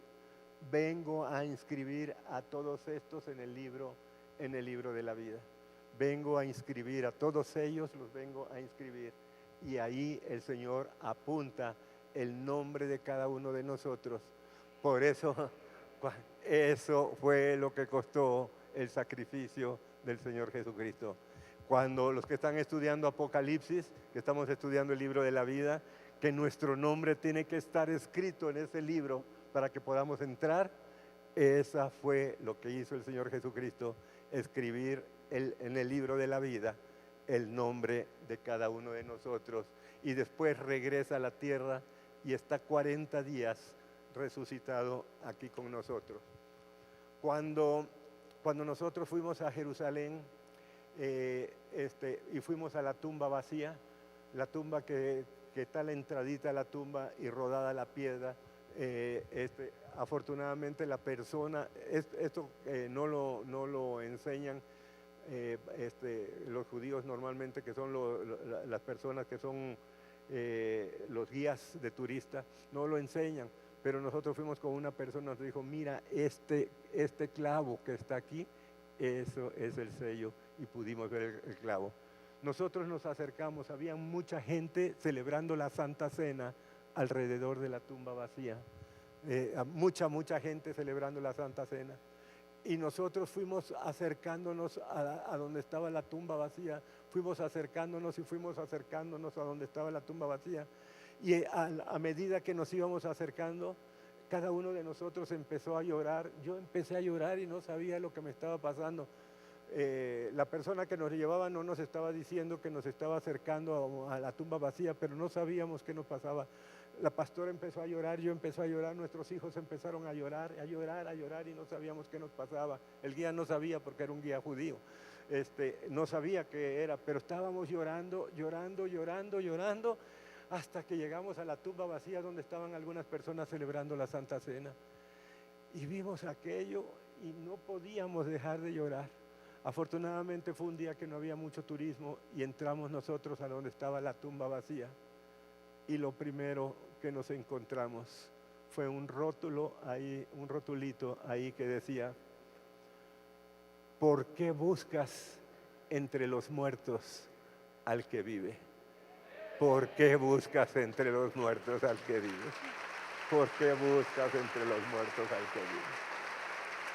Vengo a inscribir a todos estos en el libro de la vida. Vengo a inscribir a todos ellos, los vengo a inscribir. Y ahí el Señor apunta el nombre de cada uno de nosotros. Por eso, eso fue lo que costó el sacrificio del Señor Jesucristo. Cuando los que están estudiando Apocalipsis, que estamos estudiando el libro de la vida, que nuestro nombre tiene que estar escrito en ese libro para que podamos entrar, esa fue lo que hizo el Señor Jesucristo, escribir en el libro de la vida el nombre de cada uno de nosotros. Y después regresa a la tierra y está 40 días resucitado aquí con nosotros. Cuando nosotros fuimos a Jerusalén y fuimos a la tumba vacía, la tumba que está a la entradita de la tumba y rodada la piedra, afortunadamente la persona, esto no lo enseñan los judíos normalmente, que son las personas que son los guías de turistas, no lo enseñan, pero nosotros fuimos con una persona, nos dijo, mira, este clavo que está aquí, eso es el sello, y pudimos ver el clavo. Nosotros nos acercamos, había mucha gente celebrando la Santa Cena alrededor de la tumba vacía, mucha gente celebrando la Santa Cena. Y nosotros fuimos acercándonos a donde estaba la tumba vacía, fuimos acercándonos a donde estaba la tumba vacía. Y a medida que nos íbamos acercando, cada uno de nosotros empezó a llorar. Yo empecé a llorar y no sabía lo que me estaba pasando. La persona que nos llevaba no nos estaba diciendo que nos estaba acercando a la tumba vacía, pero no sabíamos qué nos pasaba. La pastora empezó a llorar, yo empecé a llorar, nuestros hijos empezaron a llorar y no sabíamos qué nos pasaba. El guía no sabía porque era un guía judío, no sabía qué era, pero estábamos llorando, hasta que llegamos a la tumba vacía donde estaban algunas personas celebrando la Santa Cena. Y vimos aquello y no podíamos dejar de llorar. Afortunadamente fue un día que no había mucho turismo y entramos nosotros a donde estaba la tumba vacía. Y lo primero que nos encontramos fue un rótulo ahí, un rotulito ahí que decía: ¿por qué buscas entre los muertos al que vive? ¿Por qué buscas entre los muertos al que vive? ¿Por qué buscas entre los muertos al que vive?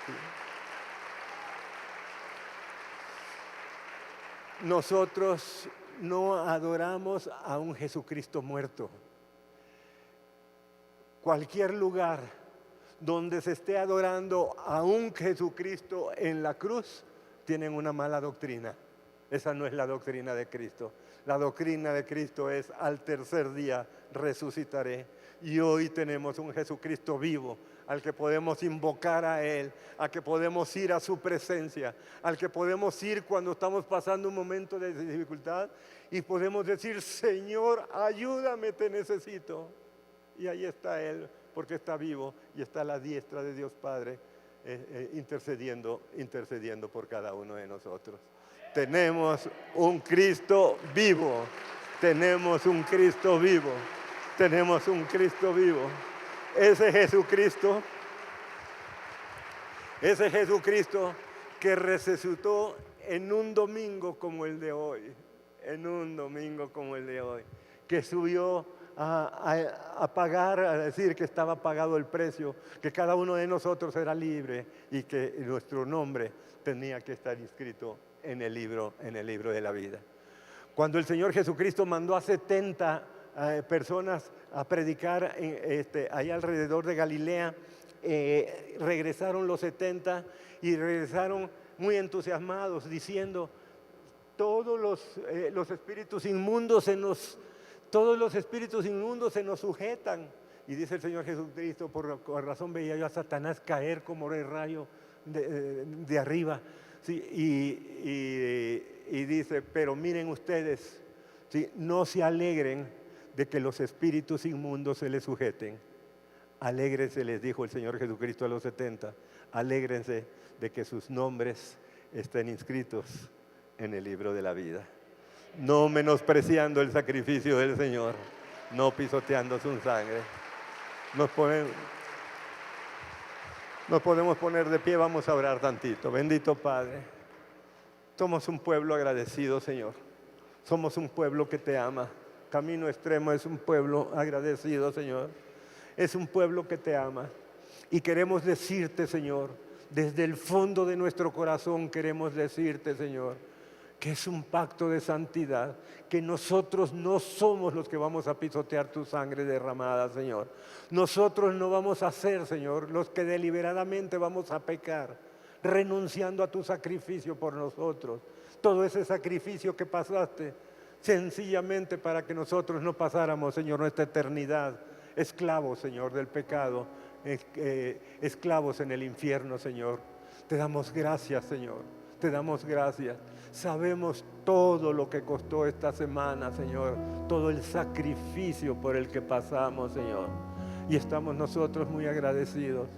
¿Sí? Nosotros no adoramos a un Jesucristo muerto. Cualquier lugar donde se esté adorando a un Jesucristo en la cruz, tienen una mala doctrina. Esa no es la doctrina de Cristo. La doctrina de Cristo es: al tercer día resucitaré. Y hoy tenemos un Jesucristo vivo, al que podemos invocar a Él, al que podemos ir a su presencia, al que podemos ir cuando estamos pasando un momento de dificultad y podemos decir: Señor, ayúdame, te necesito. Y ahí está Él, porque está vivo y está a la diestra de Dios Padre, intercediendo por cada uno de nosotros. Tenemos un Cristo vivo, tenemos un Cristo vivo, tenemos un Cristo vivo. Ese Jesucristo que resucitó en un domingo como el de hoy, que subió a pagar, a decir que estaba pagado el precio, que cada uno de nosotros era libre y que nuestro nombre tenía que estar inscrito en el libro de la vida. Cuando el Señor Jesucristo mandó a 70 personas a predicar allá alrededor de Galilea, regresaron los 70 y regresaron muy entusiasmados diciendo: todos los espíritus inmundos se nos sujetan. Y dice el Señor Jesucristo: por razón veía yo a Satanás caer como el rayo de arriba. ¿Sí? Y dice: pero miren ustedes, ¿sí? No se alegren de que los espíritus inmundos se les sujeten. Alégrense, les dijo el Señor Jesucristo a los 70, alégrense de que sus nombres estén inscritos en el libro de la vida. No menospreciando el sacrificio del Señor, no pisoteando su sangre. Nos podemos poner de pie, vamos a orar tantito. Bendito Padre, somos un pueblo agradecido, Señor. Somos un pueblo que te ama. Camino Extremo es un pueblo agradecido, Señor. Es un pueblo que te ama. Y queremos decirte, Señor, desde el fondo de nuestro corazón queremos decirte, Señor, que es un pacto de santidad, que nosotros no somos los que vamos a pisotear tu sangre derramada, Señor. Nosotros no vamos a ser, Señor, los que deliberadamente vamos a pecar, renunciando a tu sacrificio por nosotros. Todo ese sacrificio que pasaste, sencillamente para que nosotros no pasáramos, Señor, nuestra eternidad, esclavos, Señor, del pecado, esclavos en el infierno, Señor. Te damos gracias, Señor. Te damos gracias. Sabemos todo lo que costó esta semana, Señor. Todo el sacrificio por el que pasamos, Señor. Y estamos nosotros muy agradecidos.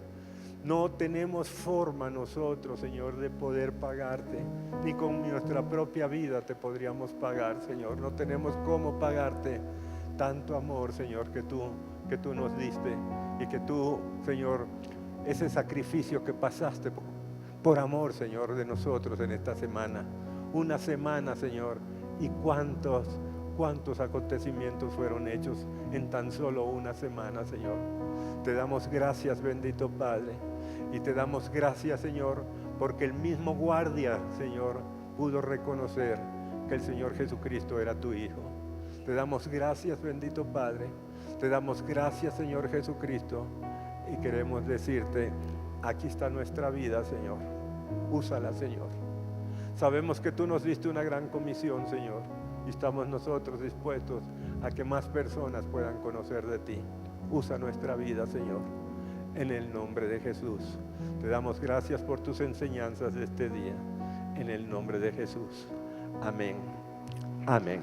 No tenemos forma nosotros, Señor, de poder pagarte. Ni con nuestra propia vida te podríamos pagar, Señor. No tenemos cómo pagarte tanto amor, Señor, que tú nos diste. Y que tú, Señor, ese sacrificio que pasaste por amor, Señor, de nosotros en esta semana. Una semana, Señor, y cuántos acontecimientos fueron hechos en tan solo una semana, Señor. Te damos gracias, bendito Padre, y te damos gracias, Señor, porque el mismo guardia, Señor, pudo reconocer que el Señor Jesucristo era tu Hijo. Te damos gracias, bendito Padre, te damos gracias, Señor Jesucristo, y queremos decirte, aquí está nuestra vida, Señor. Úsala, Señor. Sabemos que tú nos diste una gran comisión, Señor, y estamos nosotros dispuestos a que más personas puedan conocer de ti. Usa nuestra vida, Señor, en el nombre de Jesús. Te damos gracias por tus enseñanzas de este día, en el nombre de Jesús. Amén. Amén.